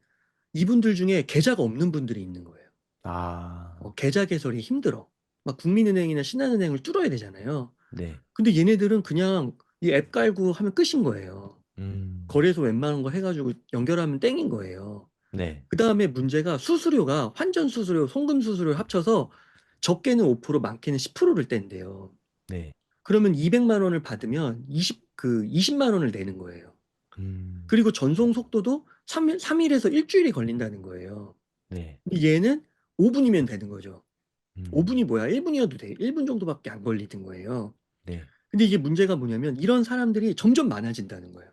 이분들 중에 계좌가 없는 분들이 있는 거예요. 아, 계좌 개설이 힘들어. 막 국민은행이나 신한은행을 뚫어야 되잖아요. 네, 근데 얘네들은 그냥 이 앱 깔고 하면 끝인 거예요. 음, 거래소 웬만한 거 해가지고 연결하면 땡인 거예요. 네, 그 다음에 문제가 수수료가 환전 수수료, 송금 수수료 합쳐서 적게는 5%, 많게는 10%를 뗀대요. 네, 그러면 200만 원을 받으면 20만 원을 내는 거예요. 음, 그리고 전송 속도도 3일에서 일주일이 걸린다는 거예요. 네, 근데 얘는 5분이면 되는 거죠. 5분이 음, 뭐야? 1분이어도 돼. 1분 정도밖에 안 걸리는 거예요. 네, 근데 이게 문제가 뭐냐면 이런 사람들이 점점 많아진다는 거예요.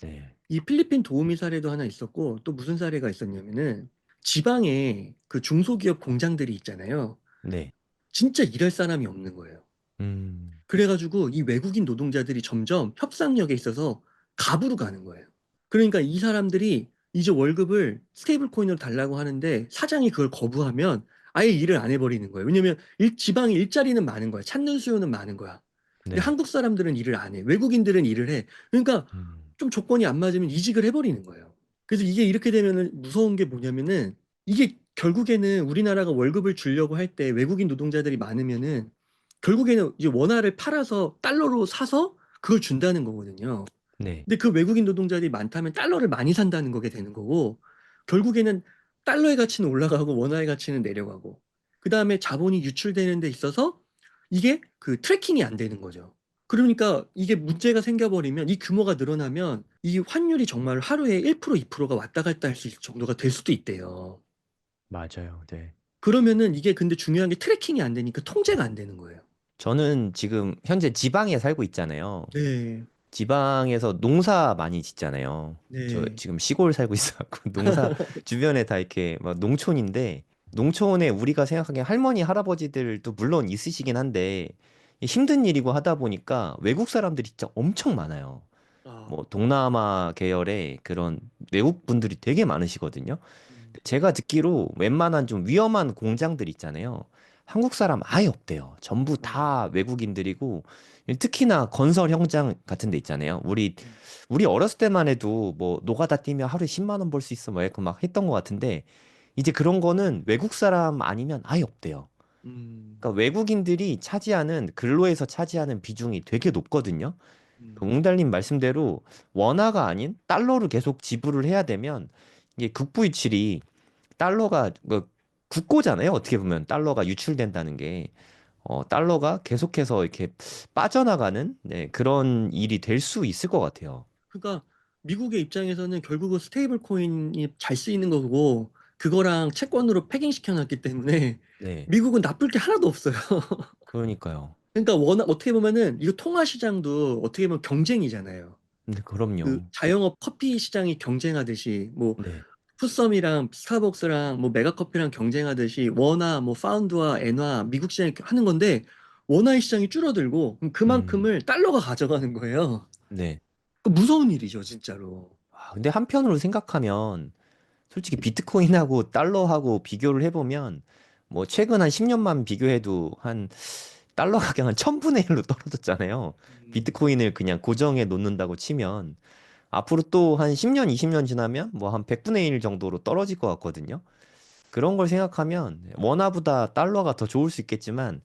네, 이 필리핀 도우미 사례도 하나 있었고 또 무슨 사례가 있었냐면은 지방에 그 중소기업 공장들이 있잖아요. 네, 진짜 일할 사람이 없는 거예요. 음, 그래가지고 이 외국인 노동자들이 점점 협상력에 있어서 갑으로 가는 거예요. 그러니까 이 사람들이 이제 월급을 스테이블 코인으로 달라고 하는데 사장이 그걸 거부하면 아예 일을 안 해버리는 거예요. 왜냐면 지방에 일자리는 많은 거야. 찾는 수요는 많은 거야. 근데 네, 한국 사람들은 일을 안 해. 외국인들은 일을 해. 그러니까 음, 좀 조건이 안 맞으면 이직을 해버리는 거예요. 그래서 이게 이렇게 되면은 무서운 게 뭐냐면은 이게 결국에는 우리나라가 월급을 주려고 할 때 외국인 노동자들이 많으면은 결국에는 이제 원화를 팔아서 달러로 사서 그걸 준다는 거거든요. 네, 근데 그 외국인 노동자들이 많다면 달러를 많이 산다는 거게 되는 거고 결국에는 달러의 가치는 올라가고 원화의 가치는 내려가고 그 다음에 자본이 유출되는 데 있어서 이게 그 트래킹이 안 되는 거죠. 그러니까 이게 문제가 생겨버리면 이 규모가 늘어나면 이 환율이 정말 하루에 1% 2%가 왔다 갔다 할 수 있을 정도가 될 수도 있대요. 맞아요, 네. 그러면은 이게 근데 중요한 게 트래킹이 안 되니까 통제가 안 되는 거예요. 저는 지금 현재 지방에 살고 있잖아요. 네, 지방에서 농사 많이 짓잖아요. 저 네. 지금 시골 살고 있어갖고 농사 주변에 다 이렇게 막 농촌인데 농촌에 우리가 생각하기엔 할머니 할아버지들도 물론 있으시긴 한데 힘든 일이고 하다 보니까 외국 사람들이 진짜 엄청 많아요. 아, 뭐 동남아 계열의 그런 외국 분들이 되게 많으시거든요. 음, 제가 듣기로 웬만한 좀 위험한 공장들 있잖아요. 한국 사람 아예 없대요. 전부 다 아, 외국인들이고 특히나 건설 현장 같은 데 있잖아요. 우리 음, 우리 어렸을 때만 해도 뭐 노가다 뛰면 하루에 10만 원 벌 수 있어 뭐 이렇게 막 했던 것 같은데 이제 그런 거는 외국 사람 아니면 아예 없대요. 음, 그러니까 외국인들이 차지하는 근로에서 차지하는 비중이 되게 높거든요. 그 음, 웅달님 말씀대로 원화가 아닌 달러로 계속 지불을 해야 되면 이게 국부유출이 달러가 그 국고잖아요. 어떻게 보면 달러가 유출된다는 게 달러가 계속해서 이렇게 빠져나가는 네, 그런 일이 될 수 있을 것 같아요. 그러니까 미국의 입장에서는 결국은 스테이블 코인이 잘 쓰이는 거고 그거랑 채권으로 패깅시켜 놨기 때문에 네, 미국은 나쁠 게 하나도 없어요. 그러니까요. 그러니까 워낙 어떻게 보면은 이거 통화 시장도 어떻게 보면 경쟁이잖아요. 근데 그 그럼요. 자영업 커피 시장이 경쟁하듯이 뭐 네, 푸썸이랑 스타벅스랑 뭐 메가커피랑 경쟁하듯이 원화 뭐 파운드와 엔화 미국 시장이 하는 건데 원화의 시장이 줄어들고 그럼 음, 그만큼을 달러가 가져가는 거예요. 네. 그 무서운 일이죠, 진짜로. 근데 한편으로 생각하면 솔직히 비트코인하고 달러하고 비교를 해보면 뭐 최근 한 10년만 비교해도 한 달러 가격 한 1000분의 1로 떨어졌잖아요. 음, 비트코인을 그냥 고정해 놓는다고 치면 앞으로 또 한 10년, 20년 지나면 뭐 한 100분의 1 정도로 떨어질 것 같거든요. 그런 걸 생각하면 원화보다 달러가 더 좋을 수 있겠지만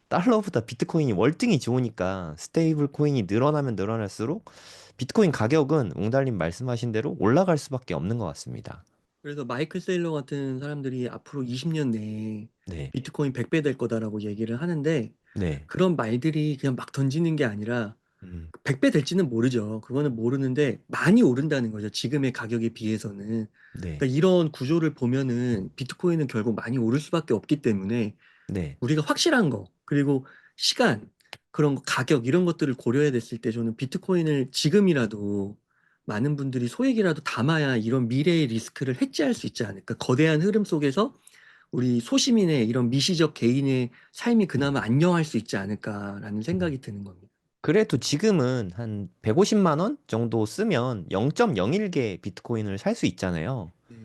달러보다 비트코인이 월등히 좋으니까 스테이블 코인이 늘어나면 늘어날수록 비트코인 가격은 웅달님 말씀하신 대로 올라갈 수밖에 없는 것 같습니다. 그래서 마이클 세일러 같은 사람들이 앞으로 20년 내에 네, 비트코인 100배 될 거다라고 얘기를 하는데 네, 그런 말들이 그냥 막 던지는 게 아니라 음, 100배 될지는 모르죠. 그거는 모르는데 많이 오른다는 거죠. 지금의 가격에 비해서는. 네, 그러니까 이런 구조를 보면은 비트코인은 결국 많이 오를 수밖에 없기 때문에 네. 우리가 확실한 거, 그리고 시간, 그런 거, 가격, 이런 것들을 고려해야 됐을 때 저는 비트코인을 지금이라도 많은 분들이 소액이라도 담아야 이런 미래의 리스크를 해지할 수 있지 않을까. 거대한 흐름 속에서 우리 소시민의 이런 미시적 개인의 삶이 그나마 안녕할 수 있지 않을까라는 음. 생각이 드는 겁니다. 그래도 지금은 한 150만 원 정도 쓰면 0.01개 비트코인을 살 수 있잖아요. 네.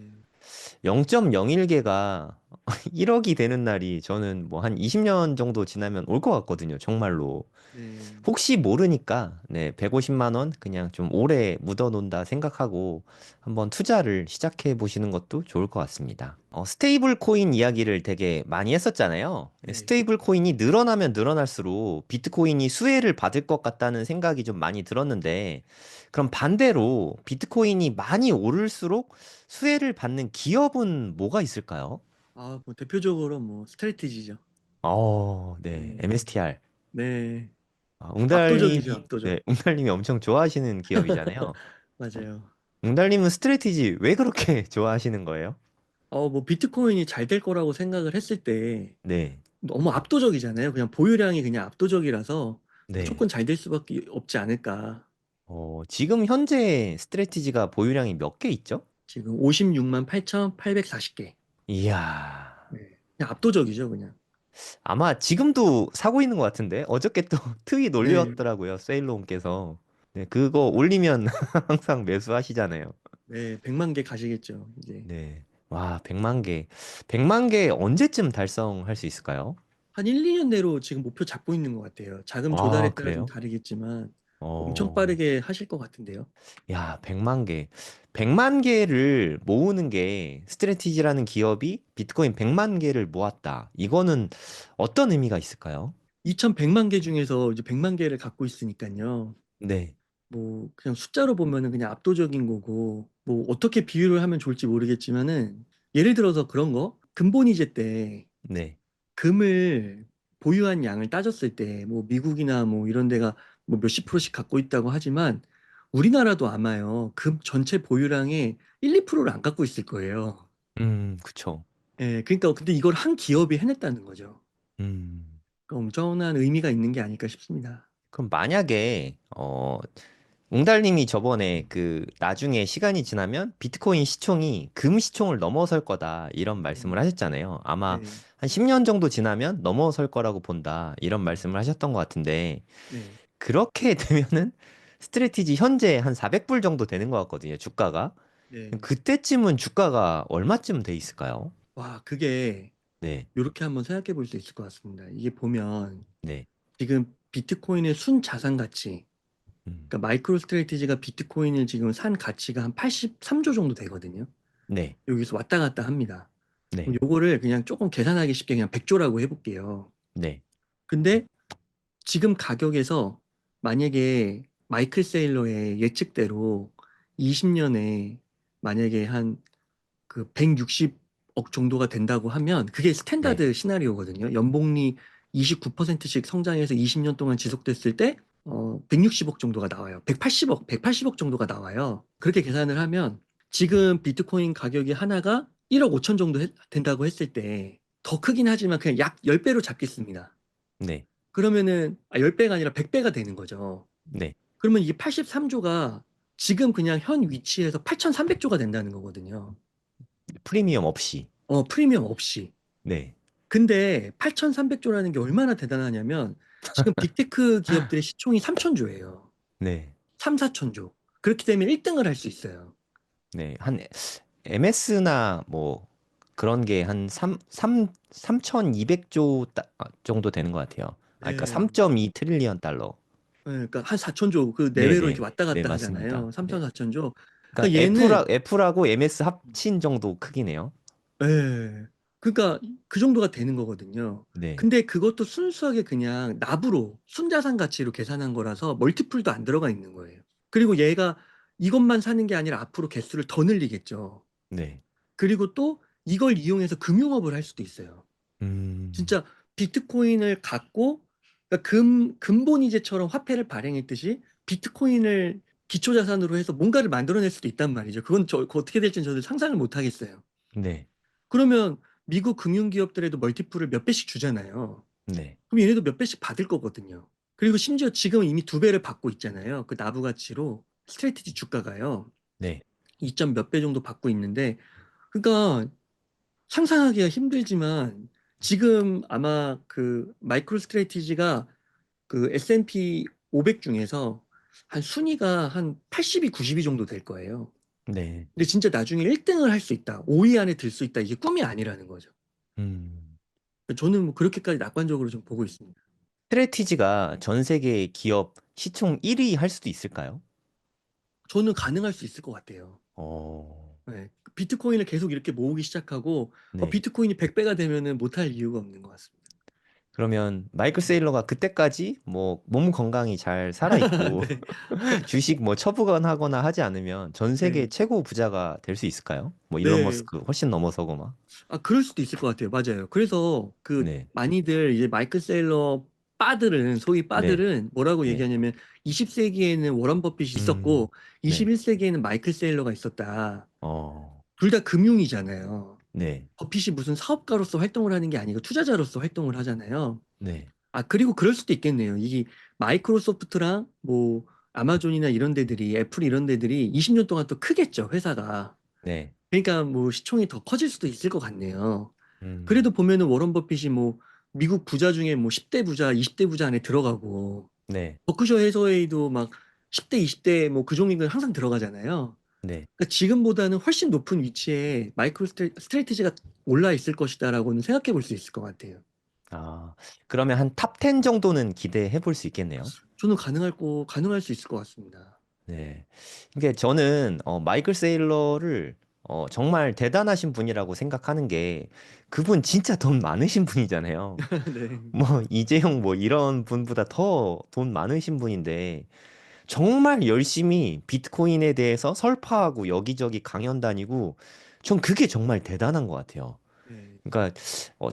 0.01개가 1억이 되는 날이 저는 뭐 한 20년 정도 지나면 올 것 같거든요. 정말로. 네. 혹시 모르니까 네, 150만 원 그냥 좀 오래 묻어 놓는다 생각하고 한번 투자를 시작해 보시는 것도 좋을 것 같습니다. 스테이블 코인 이야기를 되게 많이 했었잖아요. 네. 스테이블 코인이 늘어나면 늘어날수록 비트코인이 수혜를 받을 것 같다는 생각이 좀 많이 들었는데 그럼 반대로 비트코인이 많이 오를수록 수혜를 받는 기업은 뭐가 있을까요? 아, 뭐 대표적으로 뭐 스트레티지죠. 네, 네. MSTR. 네. 압도적이죠, 웅달님이, 압도적. 네, 웅달님이 엄청 좋아하시는 기업이잖아요. 맞아요. 웅달님은 스트레티지 왜 그렇게 좋아하시는 거예요? 뭐 비트코인이 잘 될 거라고 생각을 했을 때 네. 너무 압도적이잖아요. 그냥 보유량이 그냥 압도적이라서 네. 무조건 잘 될 수밖에 없지 않을까. 지금 현재 스트레티지가 보유량이 몇 개 있죠? 지금 56만 8,840개. 이야. 네. 그냥 압도적이죠, 그냥. 아마 지금도 사고 있는 것 같은데 어저께 또 트윗 네. 올렸더라고요. 세일러온께서. 네, 그거 올리면 항상 매수하시잖아요. 네, 100만 개 가시겠죠, 이제. 네. 와, 100만 개. 100만 개 언제쯤 달성할 수 있을까요? 한 1, 2년 내로 지금 목표 잡고 있는 것 같아요. 자금 조달에 아, 따라 좀 그래요? 다르겠지만 엄청 어, 빠르게 하실 것 같은데요. 야, 100만 개. 100만 개를 모으는 게 스트레티지라는 기업이 비트코인 100만 개를 모았다. 이거는 어떤 의미가 있을까요? 2,100만 개 중에서 이제 100만 개를 갖고 있으니까요. 네, 뭐 그냥 숫자로 보면은 그냥 압도적인 거고 뭐 어떻게 비유를 하면 좋을지 모르겠지만은 예를 들어서 그런 거 금본위제 때 네, 금을 보유한 양을 따졌을 때 뭐 미국이나 뭐 이런 데가 뭐 몇십 프로씩 갖고 있다고 하지만 우리나라도 아마요 금 전체 보유량의 1, 2%를 안 갖고 있을 거예요. 그쵸. 예, 그러니까 근데 이걸 한 기업이 해냈다는 거죠. 음. 그러니까 엄청난 의미가 있는 게 아닐까 싶습니다. 그럼 만약에 웅달님이 저번에 그 나중에 시간이 지나면 비트코인 시총이 금 시총을 넘어설 거다 이런 말씀을 네, 하셨잖아요. 아마 네, 한 10년 정도 지나면 넘어설 거라고 본다 이런 네, 말씀을 하셨던 것 같은데 네, 그렇게 되면은 스트레티지 현재 한 400불 정도 되는 것 같거든요. 주가가. 네. 그때쯤은 주가가 얼마쯤 돼 있을까요? 와, 그게 네, 이렇게 한번 생각해 볼 수 있을 것 같습니다. 이게 보면 네, 지금 비트코인의 순 자산 가치, 음, 그러니까 마이크로 스트레이티지가 비트코인을 지금 산 가치가 한 83조 정도 되거든요. 네, 여기서 왔다 갔다 합니다. 그럼 네, 요거를 그냥 조금 계산하기 쉽게 그냥 100조라고 해볼게요. 네, 근데 지금 가격에서 만약에 마이클 세일러의 예측대로 20년에 만약에 한 그 160억 정도가 된다고 하면 그게 네, 스탠다드 시나리오거든요. 연봉이 29%씩 성장해서 20년 동안 지속됐을 때 160억 정도가 나와요. 180억 정도가 나와요. 그렇게 계산을 하면 지금 비트코인 가격이 하나가 1억 5천 정도 된다고 했을 때 더 크긴 하지만 그냥 약 10배로 잡겠습니다. 네, 그러면은 10배가 아니라 100배가 되는 거죠. 네. 그러면 이게 83조가 지금 그냥 현 위치에서 8,300조가 된다는 거거든요. 프리미엄 없이. 프리미엄 없이. 네. 근데 8,300조라는 게 얼마나 대단하냐면 지금 빅테크 기업들의 시총이 3천조예요. 네. 3, 4천조. 그렇게 되면 1등을 할 수 있어요. 네. 한 MS나 뭐 그런 게 한 3,200조 정도 되는 것 같아요. 아, 그러니까 네. 3.2 트릴리언 달러. 그러니까 한 4천조 그 네, 내외로 이렇게 네. 왔다 네, 갔다 맞습니다. 하잖아요. 네. 3천, 4천조. 그러니까 그러니까 얘는 애플하고 MS 합친 정도 크기네요. 예. 그러니까 그 정도가 되는 거거든요. 네. 근데 그것도 순수하게 그냥 납으로 순자산 가치로 계산한 거라서 멀티플도 안 들어가 있는 거예요. 그리고 얘가 이것만 사는 게 아니라 앞으로 개수를 더 늘리겠죠. 네. 그리고 또 이걸 이용해서 금융업을 할 수도 있어요. 음. 진짜 비트코인을 갖고 그러니까 근본이제처럼 화폐를 발행했듯이 비트코인을 기초자산으로 해서 뭔가를 만들어낼 수도 있단 말이죠. 그거 어떻게 될지는 저도 상상을 못 하겠어요. 네. 그러면 미국 금융기업들에도 멀티플을 몇 배씩 주잖아요. 네. 그럼 얘네도 몇 배씩 받을 거거든요. 그리고 심지어 지금 이미 2배를 받고 있잖아요. 그 나부 가치로 스트레이티지 주가가요. 네. 2점 몇 배 정도 받고 있는데 그러니까 상상하기가 힘들지만 지금 아마 그 마이크로 스트레이티지가 그 S&P 500 중에서 한 순위가 한 80위, 90위 정도 될 거예요. 네. 근데 진짜 나중에 1등을 할 수 있다. 5위 안에 들 수 있다. 이게 꿈이 아니라는 거죠. 음. 저는 뭐 그렇게까지 낙관적으로 좀 보고 있습니다. 스트레티지가 전 세계 기업 시총 1위 할 수도 있을까요? 저는 가능할 수 있을 것 같아요. 어. 네. 비트코인을 계속 이렇게 모으기 시작하고 네. 비트코인이 100배가 되면은 못할 이유가 없는 것 같습니다. 그러면 마이클 세일러가 그때까지 뭐 몸 건강히 잘 살아 있고 네. 주식 뭐 처분하거나 하지 않으면 전 세계 네. 최고 부자가 될 수 있을까요? 뭐 일론 네. 머스크 훨씬 넘어서고 막. 그럴 수도 있을 것 같아요. 맞아요. 그래서 그 네. 많이들 이제 마이클 세일러 빠들은 소위 네. 빠들은 뭐라고 네. 얘기하냐면 20세기에는 워런 버핏이 음. 있었고 네. 21세기에는 마이클 세일러가 있었다. 어. 둘 다 금융이잖아요. 네. 버핏이 무슨 사업가로서 활동을 하는 게 아니고 투자자로서 활동을 하잖아요. 네. 아, 그리고 그럴 수도 있겠네요. 이게 마이크로소프트랑 뭐 아마존이나 이런 데들이, 애플 이런 데들이 20년 동안 또 크겠죠, 회사가. 네. 그러니까 뭐 시총이 더 커질 수도 있을 것 같네요. 음. 그래도 보면은 워런 버핏이 뭐 미국 부자 중에 뭐 10대 부자, 20대 부자 안에 들어가고, 네. 버크셔 해서웨이도 막 10대, 20대 뭐 그 종류는 항상 들어가잖아요. 네. 그러니까 지금보다는 훨씬 높은 위치에 마이크로 스트레이티지가 올라 있을 것이다라고는 생각해 볼 수 있을 것 같아요. 아, 그러면 한 탑 10 정도는 기대해 볼 수 있겠네요. 저는 가능할 수 있을 것 같습니다. 네. 이게 저는 마이클 세일러를 정말 대단하신 분이라고 생각하는 게 그분 진짜 돈 많으신 분이잖아요. 네. 뭐 이재용 뭐 이런 분보다 더 돈 많으신 분인데 정말 열심히 비트코인에 대해서 설파하고 여기저기 강연 다니고 전 그게 정말 대단한 것 같아요. 네. 그러니까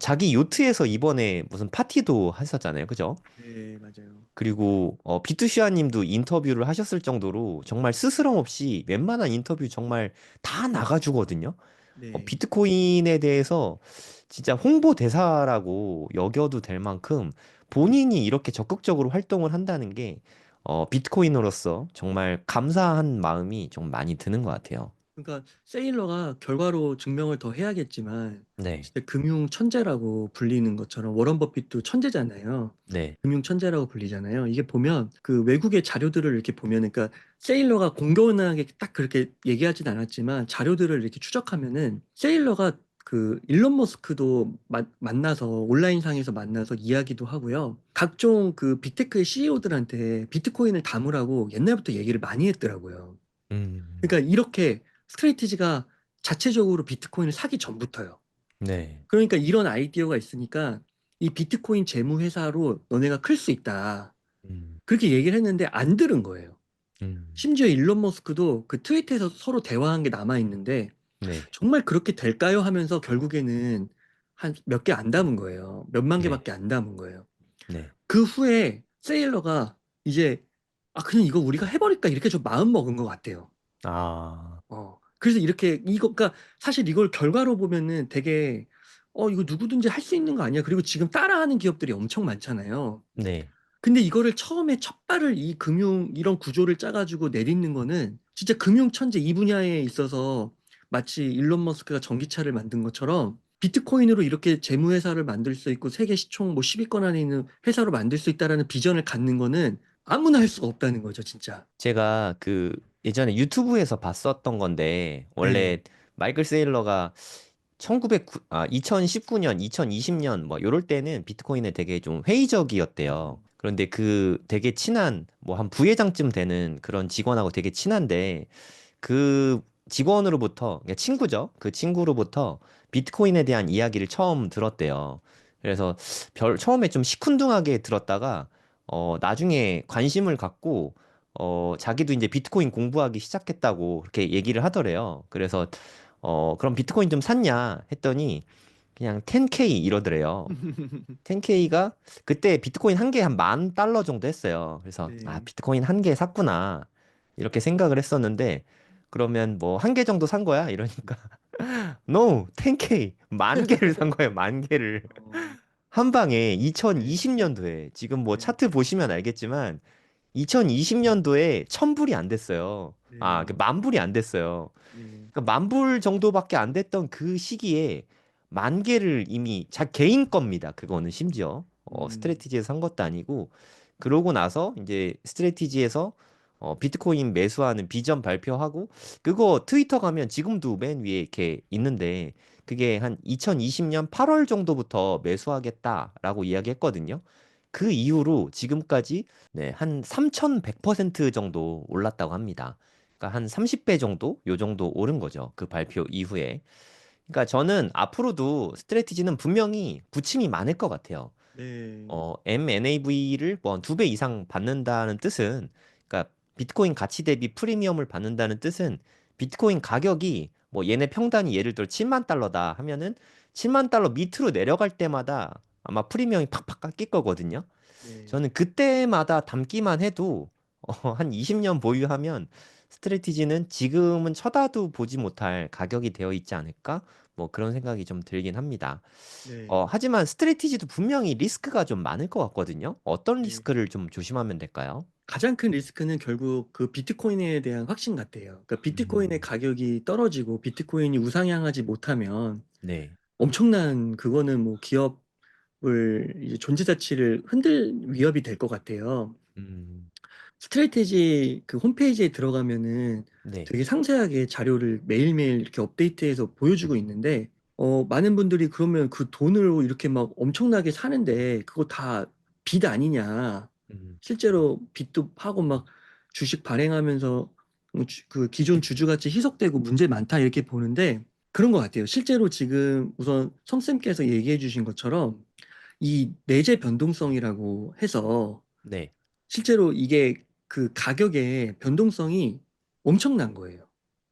자기 요트에서 이번에 무슨 파티도 하셨잖아요. 그죠? 네, 맞아요. 그리고 비투시아 님도 인터뷰를 하셨을 정도로 정말 스스럼 없이 웬만한 인터뷰 정말 다 나가주거든요. 네. 비트코인에 대해서 진짜 홍보 대사라고 여겨도 될 만큼 본인이 이렇게 적극적으로 활동을 한다는 게 비트코인으로서 정말 감사한 마음이 좀 많이 드는 것 같아요. 그러니까 세일러가 결과로 증명을 더 해야겠지만 네, 진짜 금융 천재라고 불리는 것처럼 워런 버핏도 천재잖아요. 네, 금융 천재라고 불리잖아요. 이게 보면 그 외국의 자료들을 이렇게 보면, 그러니까 세일러가 공공연하게 딱 그렇게 얘기하진 않았지만 자료들을 이렇게 추적하면은 세일러가 그 일론 머스크도 만나서 온라인상에서 만나서 이야기도 하고요. 각종 그 빅테크의 CEO들한테 비트코인을 담으라고 옛날부터 얘기를 많이 했더라고요. 음, 그러니까 이렇게 스트레이티지가 자체적으로 비트코인을 사기 전부터요. 네, 그러니까 이런 아이디어가 있으니까 이 비트코인 재무 회사로 너네가 클 수 있다. 음, 그렇게 얘기를 했는데 안 들은 거예요. 음, 심지어 일론 머스크도 그 트윗에서 서로 대화한 게 남아 있는데 네, 정말 그렇게 될까요? 하면서 결국에는 한 몇 개 안 담은 거예요. 몇만 네, 개밖에 안 담은 거예요. 네, 그 후에 세일러가 이제 아, 그냥 이거 우리가 해버릴까 이렇게 좀 마음 먹은 것 같아요. 아, 그래서 이렇게 이거 그러니까 사실 이걸 결과로 보면은 되게 이거 누구든지 할 수 있는 거 아니야. 그리고 지금 따라하는 기업들이 엄청 많잖아요. 네, 근데 이거를 처음에 첫 발을 이 금융 이런 구조를 짜가지고 내딛는 거는 진짜 금융 천재 이 분야에 있어서 마치 일론 머스크가 전기차를 만든 것처럼 비트코인으로 이렇게 재무회사를 만들 수 있고 세계 시총 뭐 10위권 안에 있는 회사로 만들 수 있다라는 비전을 갖는 거는 아무나 할 수가 없다는 거죠, 진짜. 제가 그 예전에 유튜브에서 봤었던 건데 네. 원래 마이클 세일러가 2019년, 2020년 뭐 요럴 때는 비트코인에 되게 좀 회의적이었대요. 그런데 그 되게 친한 뭐 한 부회장쯤 되는 그런 직원하고 되게 친한데 그 직원으로부터 그러니까 친구죠. 그 친구로부터 비트코인에 대한 이야기를 처음 들었대요. 그래서 처음에 좀 시큰둥하게 들었다가 나중에 관심을 갖고 자기도 이제 비트코인 공부하기 시작했다고 그렇게 얘기를 하더래요. 그래서 그럼 비트코인 좀 샀냐 했더니 그냥 10K 이러더래요. 10K가 그때 비트코인 한 개에 한 10,000달러 정도 했어요. 그래서 아, 네. 비트코인 한 개 샀구나. 이렇게 생각을 했었는데 그러면 뭐 한 개 정도 산 거야? 이러니까 No, 10K 10,000개를 산 거예요. 10,000개를. 어, 한 방에 네. 2020년도에 지금 뭐 네. 차트 보시면 알겠지만 2020년도에 1,000불이 안 됐어요. 아, 네. 그 10,000불이 안 됐어요. 네. 그러니까 10,000불 정도밖에 안 됐던 그 시기에 10,000개를 이미 개인 겁니다. 그거는 심지어 음, 스트래티지에서 산 것도 아니고 그러고 나서 이제 스트래티지에서 비트코인 매수하는 비전 발표하고 그거 트위터 가면 지금도 맨 위에 이렇게 있는데 그게 한 2020년 8월 정도부터 매수하겠다라고 이야기했거든요. 그 이후로 지금까지 네, 한 3,100% 정도 올랐다고 합니다. 그러니까 한 30배 정도? 요 정도 오른 거죠. 그 발표 이후에. 그러니까 저는 앞으로도 스트래티지는 분명히 부침이 많을 것 같아요. 네. MNAV를 뭐 2배 이상 받는다는 뜻은, 그러니까 비트코인 가치 대비 프리미엄을 받는다는 뜻은 비트코인 가격이 뭐 얘네 평단이 예를 들어 7만 달러다 하면은 7만 달러 밑으로 내려갈 때마다 아마 프리미엄이 팍팍 깎일 거거든요. 네. 저는 그때마다 담기만 해도 한 20년 보유하면 스트래티지는 지금은 쳐다도 보지 못할 가격이 되어 있지 않을까? 뭐 그런 생각이 좀 들긴 합니다. 네. 하지만 스트레티지도 분명히 리스크가 좀 많을 것 같거든요. 어떤 네. 리스크를 좀 조심하면 될까요? 가장 큰 리스크는 결국 그 비트코인에 대한 확신 같아요. 그러니까 비트코인의 음, 가격이 떨어지고 비트코인이 우상향하지 못하면 네. 엄청난 그거는 뭐 기업을 이제 존재 가치를 흔들 위협이 될 것 같아요. 음, 스트레테지 그 홈페이지에 들어가면은 네. 되게 상세하게 자료를 매일매일 이렇게 업데이트해서 보여주고 있는데, 많은 분들이 그러면 그 돈으로 이렇게 막 엄청나게 사는데 그거 다 빚 아니냐. 음, 실제로 빚도 하고 막 주식 발행하면서 그 기존 주주 가치 희석되고 문제 많다 이렇게 보는데 그런 것 같아요. 실제로 지금 우선 성쌤께서 얘기해 주신 것처럼 이 내재 변동성이라고 해서 네. 실제로 이게 그 가격의 변동성이 엄청난 거예요.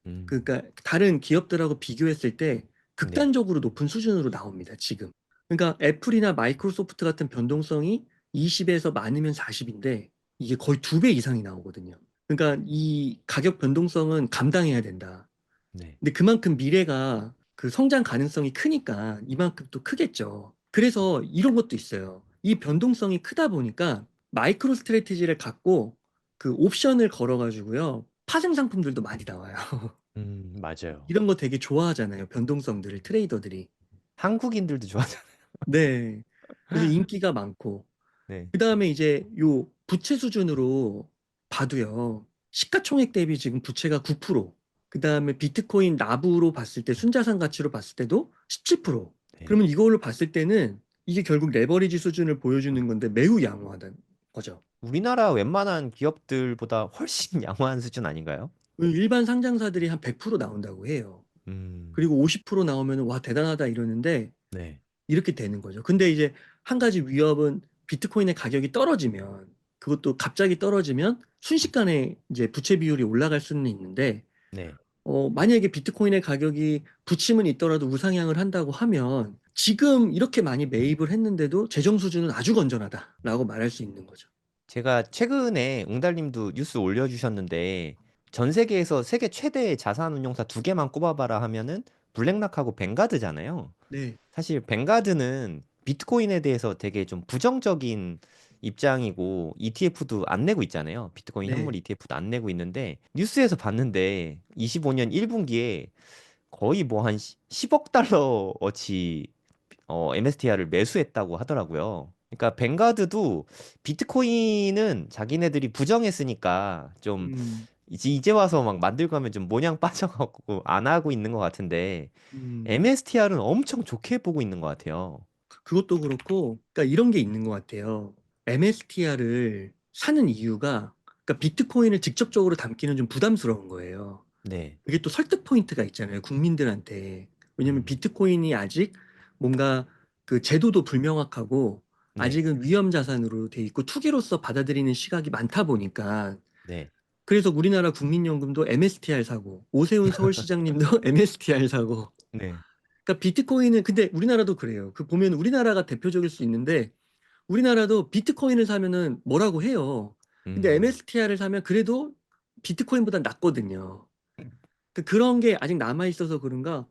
음, 그러니까 다른 기업들하고 비교했을 때 네. 극단적으로 높은 수준으로 나옵니다, 지금. 그러니까 애플이나 마이크로소프트 같은 변동성이 20에서 많으면 40인데 이게 거의 2배 이상이 나오거든요. 그러니까 이 가격 변동성은 감당해야 된다. 네. 근데 그만큼 미래가 그 성장 가능성이 크니까 이만큼 또 크겠죠. 그래서 이런 것도 있어요. 이 변동성이 크다 보니까 마이크로 스트래티지를 갖고 그 옵션을 걸어가지고요. 파생 상품들도 많이 나와요. 맞아요. 이런 거 되게 좋아하잖아요. 변동성들을 트레이더들이. 한국인들도 좋아하잖아요. 네. 그래서 인기가 많고. 네. 그 다음에 이제 요 부채 수준으로 봐도요. 시가총액 대비 지금 부채가 9%. 그 다음에 비트코인 나부로 봤을 때 순자산 가치로 봤을 때도 17%. 네. 그러면 이걸로 봤을 때는 이게 결국 레버리지 수준을 보여주는 건데 매우 양호하다는 거죠. 우리나라 웬만한 기업들보다 훨씬 양호한 수준 아닌가요? 일반 상장사들이 한 100% 나온다고 해요. 음, 그리고 50% 나오면 와 대단하다 이러는데 네. 이렇게 되는 거죠. 근데 이제 한 가지 위협은 비트코인의 가격이 떨어지면 그것도 갑자기 떨어지면 순식간에 이제 부채 비율이 올라갈 수는 있는데 네. 만약에 비트코인의 가격이 부침은 있더라도 우상향을 한다고 하면 지금 이렇게 많이 매입을 했는데도 재정 수준은 아주 건전하다라고 말할 수 있는 거죠. 제가 최근에 웅달님도 뉴스 올려주셨는데 전 세계에서 세계 최대 자산운용사 두 개만 꼽아봐라 하면은 블랙락하고 뱅가드잖아요. 네. 사실 뱅가드는 비트코인에 대해서 되게 좀 부정적인 입장이고 ETF도 안 내고 있잖아요. 비트코인 현물 네. ETF도 안 내고 있는데 뉴스에서 봤는데 25년 1분기에 거의 뭐 한 10억 달러어치 MSTR을 매수했다고 하더라고요. 그러니까 뱅가드도 비트코인은 자기네들이 부정했으니까 좀 음, 이제 와서 막 만들고 하면 좀 모냥 빠져갖고 안 하고 있는 것 같은데 음. MSTR은 엄청 좋게 보고 있는 것 같아요. 그것도 그렇고, 그러니까 이런 게 있는 것 같아요. MSTR을 사는 이유가, 그러니까 비트코인을 직접적으로 담기는 좀 부담스러운 거예요. 네. 그게 또 설득 포인트가 있잖아요, 국민들한테. 왜냐면 음, 비트코인이 아직 뭔가 그 제도도 불명확하고, 네. 아직은 위험 자산으로 돼 있고, 투기로서 받아들이는 시각이 많다 보니까, 네. 그래서 우리나라 국민연금도 MSTR 사고, 오세훈 서울시장님도 MSTR 사고, 네. 그러니까 비트코인은 근데 우리나라도 그래요. 그 보면 우리나라가 대표적일 수 있는데 우리나라도 비트코인을 사면은 뭐라고 해요. 근데 음, MSTR을 사면 그래도 비트코인보다 낫거든요. 그런 게 아직 남아 있어서 그런가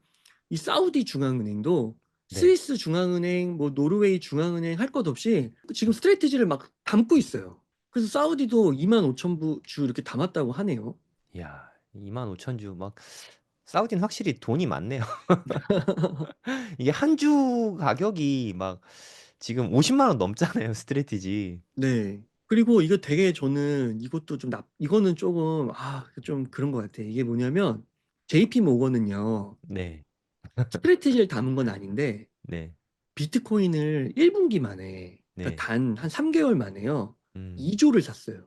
이 사우디 중앙은행도 네. 스위스 중앙은행, 뭐 노르웨이 중앙은행 할 것 없이 지금 스트래티지를 막 담고 있어요. 그래서 사우디도 2만 5천 부 주 이렇게 담았다고 하네요. 이야, 2만 5천 주 막 사우디는 확실히 돈이 많네요. 이게 한 주 가격이 막 지금 50만 원 넘잖아요, 스트레티지. 네. 그리고 이거 되게 저는 이것도 좀 이거는 조금, 좀 그런 것 같아요. 이게 뭐냐면, JP 모건은요, 네. 스트래티지를 담은 건 아닌데, 네. 비트코인을 1분기 만에, 그러니까 네. 단 한 3개월 만에요, 음. 2조를 샀어요.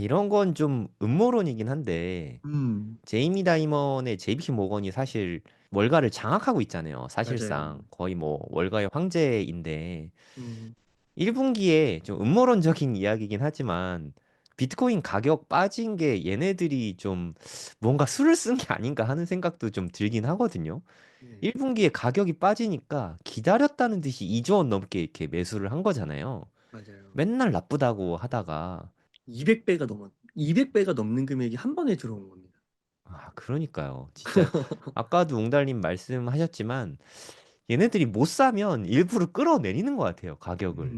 이런 건 좀 음모론이긴 한데, 음, 제이미 다이먼의 JP 모건이 사실 월가를 장악하고 있잖아요. 맞아요. 사실상 거의 뭐 월가의 황제인데, 음, 1분기에 좀 음모론적인 이야기긴 하지만, 비트코인 가격 빠진 게 얘네들이 좀 뭔가 수를 쓴 게 아닌가 하는 생각도 좀 들긴 하거든요. 네, 1분기에 가격이 빠지니까 기다렸다는 듯이 2조 원 넘게 이렇게 매수를 한 거잖아요. 맞아요. 맨날 나쁘다고 하다가 200배가 넘는 금액이 한 번에 들어온 겁니다. 아 그러니까요. 진짜 아까도 웅달님 말씀하셨지만 얘네들이 못 사면 일부러 끌어내리는 것 같아요, 가격을.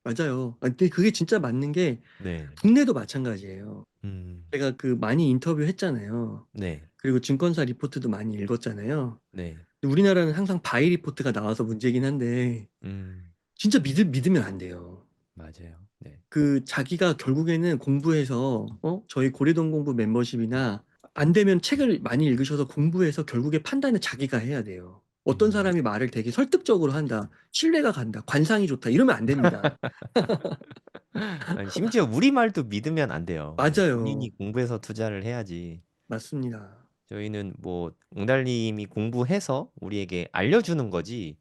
맞아요. 근데 그게 진짜 맞는 게 네. 국내도 마찬가지예요. 음. 제가 많이 인터뷰했잖아요. 네. 그리고 증권사 리포트도 많이 읽었잖아요. 네. 근데 우리나라는 항상 바이 리포트가 나와서 문제긴 한데 음. 진짜 믿으면 안 돼요. 맞아요. 네. 자기가 결국에는 공부해서 저희 고래동 공부 멤버십이나 안 되면 책을 많이 읽으셔서 공부해서 결국에 판단은 자기가 해야 돼요. 어떤 음. 사람이 말을 되게 설득적으로 한다. 신뢰가 간다. 관상이 좋다. 이러면 안 됩니다. 아니 심지어 우리말도 믿으면 안 돼요. 예 본인이 맞아요. 공부해서 투자를 해야지. 맞습니다. 저희는 뭐 웅달님이 공부해서 우리에게 알려주는 거지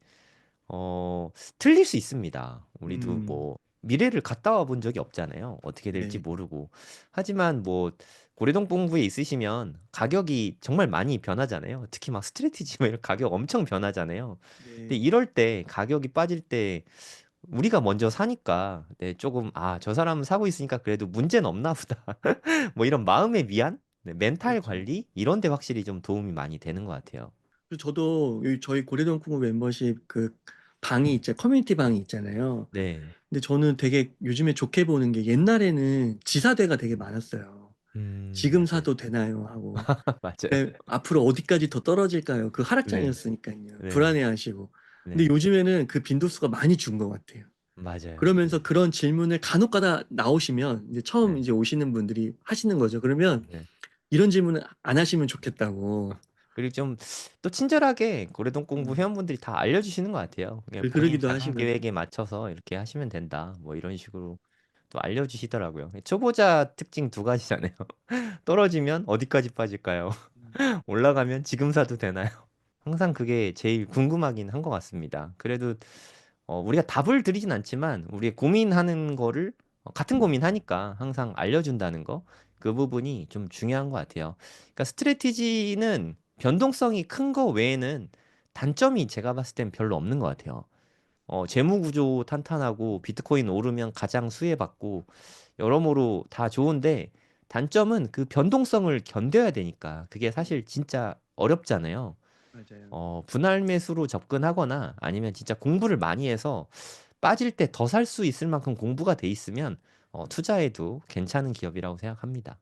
틀릴 수 있습니다. 우리도 음, 뭐 미래를 갔다 와본 적이 없잖아요. 어떻게 될지 네. 모르고. 하지만 뭐 고래동 본부에 있으시면 가격이 정말 많이 변하잖아요. 특히 막 스트래티지 뭐 이런 가격 엄청 변하잖아요. 근데 네. 이럴 때 가격이 빠질 때 우리가 먼저 사니까 네, 조금 아, 저 사람은 사고 있으니까 그래도 문제는 없나 보다. 뭐 이런 마음의 위안, 네, 멘탈 그렇죠. 관리 이런 데 확실히 좀 도움이 많이 되는 것 같아요. 그리고 저도 저희 고래동 공부 멤버십 방이 커뮤니티 방이 있잖아요. 네. 근데 저는 되게 요즘에 좋게 보는 게 옛날에는 지사대가 되게 많았어요. 지금 맞아요. 사도 되나요? 하고. 맞아요. 네, 앞으로 어디까지 더 떨어질까요? 네. 하락장이었으니까요. 네. 불안해하시고. 근데 네. 요즘에는 그 빈도수가 많이 준 것 같아요. 맞아요. 네. 그러면서 그런 질문을 간혹가다 나오시면 이제 처음 네. 이제 오시는 분들이 하시는 거죠. 그러면 네. 이런 질문을 안 하시면 좋겠다고. 그리고 좀 또 친절하게 고래동 공부 음, 회원분들이 다 알려주시는 것 같아요. 그냥 본인 그러기도 자산 하시고요. 계획에 맞춰서 이렇게 하시면 된다. 뭐 이런 식으로 또 알려주시더라고요. 초보자 특징 두 가지잖아요. 떨어지면 어디까지 빠질까요? 음, 올라가면 지금 사도 되나요? 항상 그게 제일 궁금하긴 한 것 같습니다. 그래도 우리가 답을 드리진 않지만 우리의 고민하는 거를 같은 고민하니까 항상 알려준다는 거, 그 부분이 좀 중요한 것 같아요. 그러니까 스트래티지는 변동성이 큰 거 외에는 단점이 제가 봤을 땐 별로 없는 것 같아요. 재무 구조 탄탄하고 비트코인 오르면 가장 수혜받고 여러모로 다 좋은데 단점은 그 변동성을 견뎌야 되니까 그게 사실 진짜 어렵잖아요. 맞아요. 분할 매수로 접근하거나 아니면 진짜 공부를 많이 해서 빠질 때 더 살 수 있을 만큼 공부가 돼 있으면 투자해도 괜찮은 기업이라고 생각합니다.